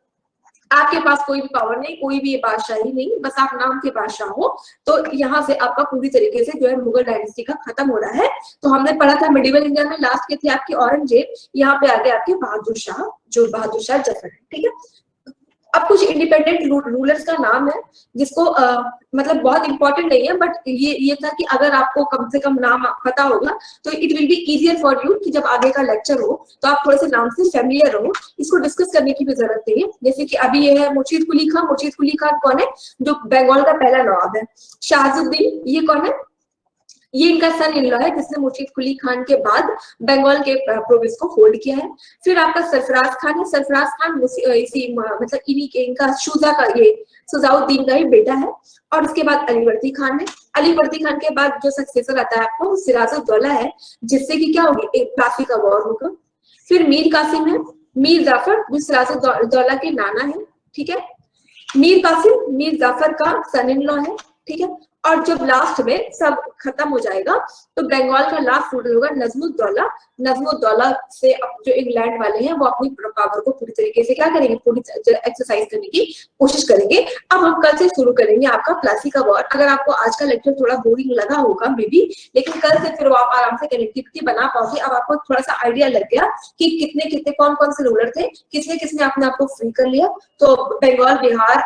आपके पास कोई भी पावर नहीं, कोई भी बादशाही नहीं, बस आप नाम के बादशाह हो। तो यहाँ से आपका पूरी तरीके से जो है मुगल डायनेस्टी का खत्म हो रहा है। तो हमने पढ़ा था मिडिवल इंडिया में लास्ट के थे आपके औरंगजेब, यहाँ पे आगे आपके बहादुर शाह, जो बहादुर शाह जफर है। ठीक है, अब कुछ इंडिपेंडेंट रूलर्स का नाम है जिसको मतलब बहुत इंपॉर्टेंट नहीं है, बट ये था कि अगर आपको कम से कम नाम पता होगा तो it will be easier for you कि जब आगे का लेक्चर हो तो आप थोड़े से नाम से फेमिलियर हो, इसको डिस्कस करने की भी जरूरत नहीं है। जैसे कि अभी ये है मुर्शीद कुली खान। मुर्शीद कुली खान कौन है? जो बंगाल का पहला नवाब है। शाहजुद्दीन, ये कौन है? ये इनका सन इन लॉ है जिसने मुर्शीद कुली खान के बाद बंगाल के प्रोविंस को होल्ड किया है। फिर आपका सरफराज खान है। सरफराज खान इसी मतलब इन्हीं के, इनका शुजा का, ये सुजाउद्दीन का ही बेटा है। और उसके बाद अलीवर्दी खान है। अलीवर्दी खान के बाद जो सक्सेसर आता है आपको सिराजुद्दौला है, जिससे कि क्या होगी, एक प्लासी का वॉर होगा। फिर मीर कासिम है। मीर जाफर जो सिराजुद्दौला के नाना है। ठीक है, मीर कासिम मीर जाफर का सन इन लॉ है। ठीक है, और जब लास्ट में सब खत्म हो जाएगा तो बंगाल का लास्ट रूलर होगा नजमुद्दौला। नजमुद्दौला से अब जो इंग्लैंड वाले हैं वो अपनी पावर को पूरी तरीके से क्या करेंगे, पूरी एक्सरसाइज करने की कोशिश करेंगे। अब हम कल से शुरू करेंगे आपका प्लासी का वॉर। अगर आपको आज का लेक्चर थोड़ा बोरिंग लगा होगा मे बी, लेकिन कल से फिर आप आराम से कनेक्टिविटी बना पाओगे। अब आपको थोड़ा सा आइडिया लग गया कि कितने कितने कौन कौन से रूलर थे, किसने किसने अपने आप को फ्री कर लिया। तो बंगाल, बिहार,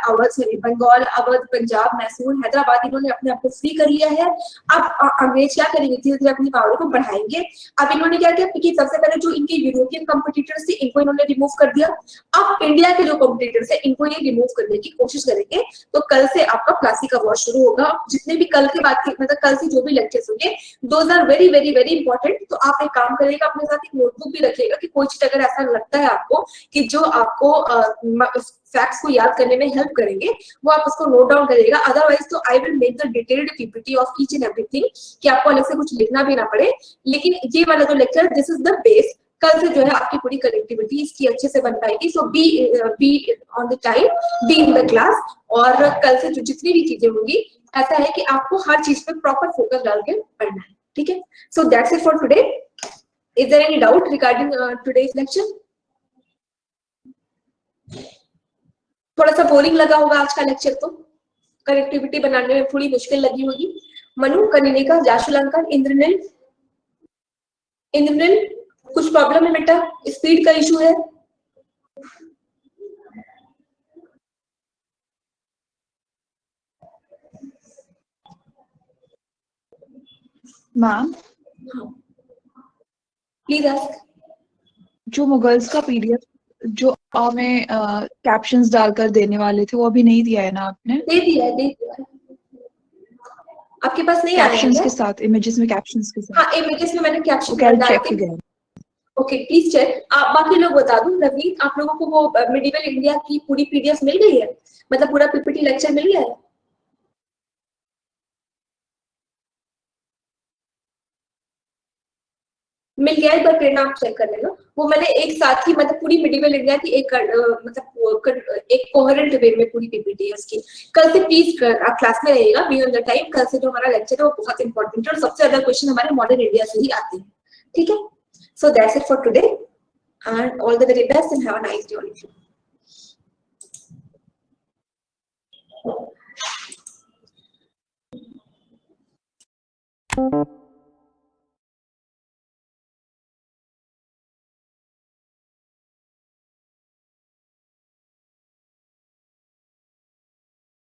बंगाल, अवध, पंजाब, मैसूर, हैदराबाद, इन्होंने अपने आपको फ्री कर लिया है। अब अंग्रेज क्या करेंगे, धीरे धीरे अपनी पावर को बढ़ाएंगे। अब इन्होंने क्या किया कि सबसे पहले जो इनके यूरोपियन कॉम्पिटिटर्स थे इनको इन्होंने रिमूव कर दिया। अब इंडिया के जो कॉम्पिटिटर्स है इनको ये रिमूव करने की कोशिश करेंगे। तो कल से आपका प्लासी का वॉर शुरू होगा। जितने भी कल के बाद के, मतलब कल से जो भी लेक्चर्स होंगे, those are very very very important. तो आप एक काम करिएगा, अपने साथ एक नोटबुक भी रखिएगा कि कोई चीज अगर ऐसा लगता है आपको कि जो आपको फैक्ट्स को याद करने में हेल्प करेंगे, वो आप उसको नोट डाउन करिएगा। अदरवाइज तो I will make the detailed PPT of each and everything, कि आपको अलग से कुछ लिखना भी ना पड़े। लेकिन ये वाला जो lecture, this is the base. कल से जो है आपकी पूरी कनेक्टिविटी इसकी अच्छे से बन पाएगी। So be on the time, be in the class. और कल से जो जितनी भी चीजें होंगी, ऐसा है कि आपको हर चीज पे प्रॉपर फोकस डाल के पढ़ना है। ठीक है, so that's it for today. Is there any doubt regarding today's lecture? थोड़ा सा बोरिंग लगा होगा आज का लेक्चर, तो कनेक्टिविटी बनाने में थोड़ी मुश्किल लगी होगी। मनु, कनिनिका, जाशुलंकन, इंद्रनील, कुछ प्रॉब्लम है बेटा? स्पीड का इशू है? मैम, हाँ, प्लीज आस्क। जो मुगल्स का पीडीएफ जो हमें कैप्शंस डालकर देने वाले थे वो अभी नहीं दिया है ना आपने? दे दिया है, दे दिया है। आपके पास नहीं आया है कैप्शंस क्या? के साथ, इमेजेस में कैप्शंस के साथ। हाँ, इमेजेस में मैंने वो कैप्शन कल डाल चेक के। अगेन। Okay, please check. आप बाकी लोग बता दूं, नवीन आप लोगों को वो मिडिवल इंडिया की पूरी पीडीएफ मिल गई है, मतलब पूरा पीपीटी लेक्चर मिल गया है? मिल गया, एक बार प्रेरणा आप चेक कर लेना। वो मैंने एक साथ ही, मतलब पूरी मिडिवल इंडिया की एक एक कोहेरेंट वे में पूरी पीपीटी है उसकी। कल से प्लीज आप क्लास में रहिएगा, बी ऑन द टाइम। कल से जो हमारा लेक्चर है वो बहुत इंपॉर्टेंट है और सबसे ज्यादा क्वेश्चन हमारे मॉडर्न इंडिया से ही आते हैं, ठीक है? So that's it for today and all the very best and have a nice day all of you.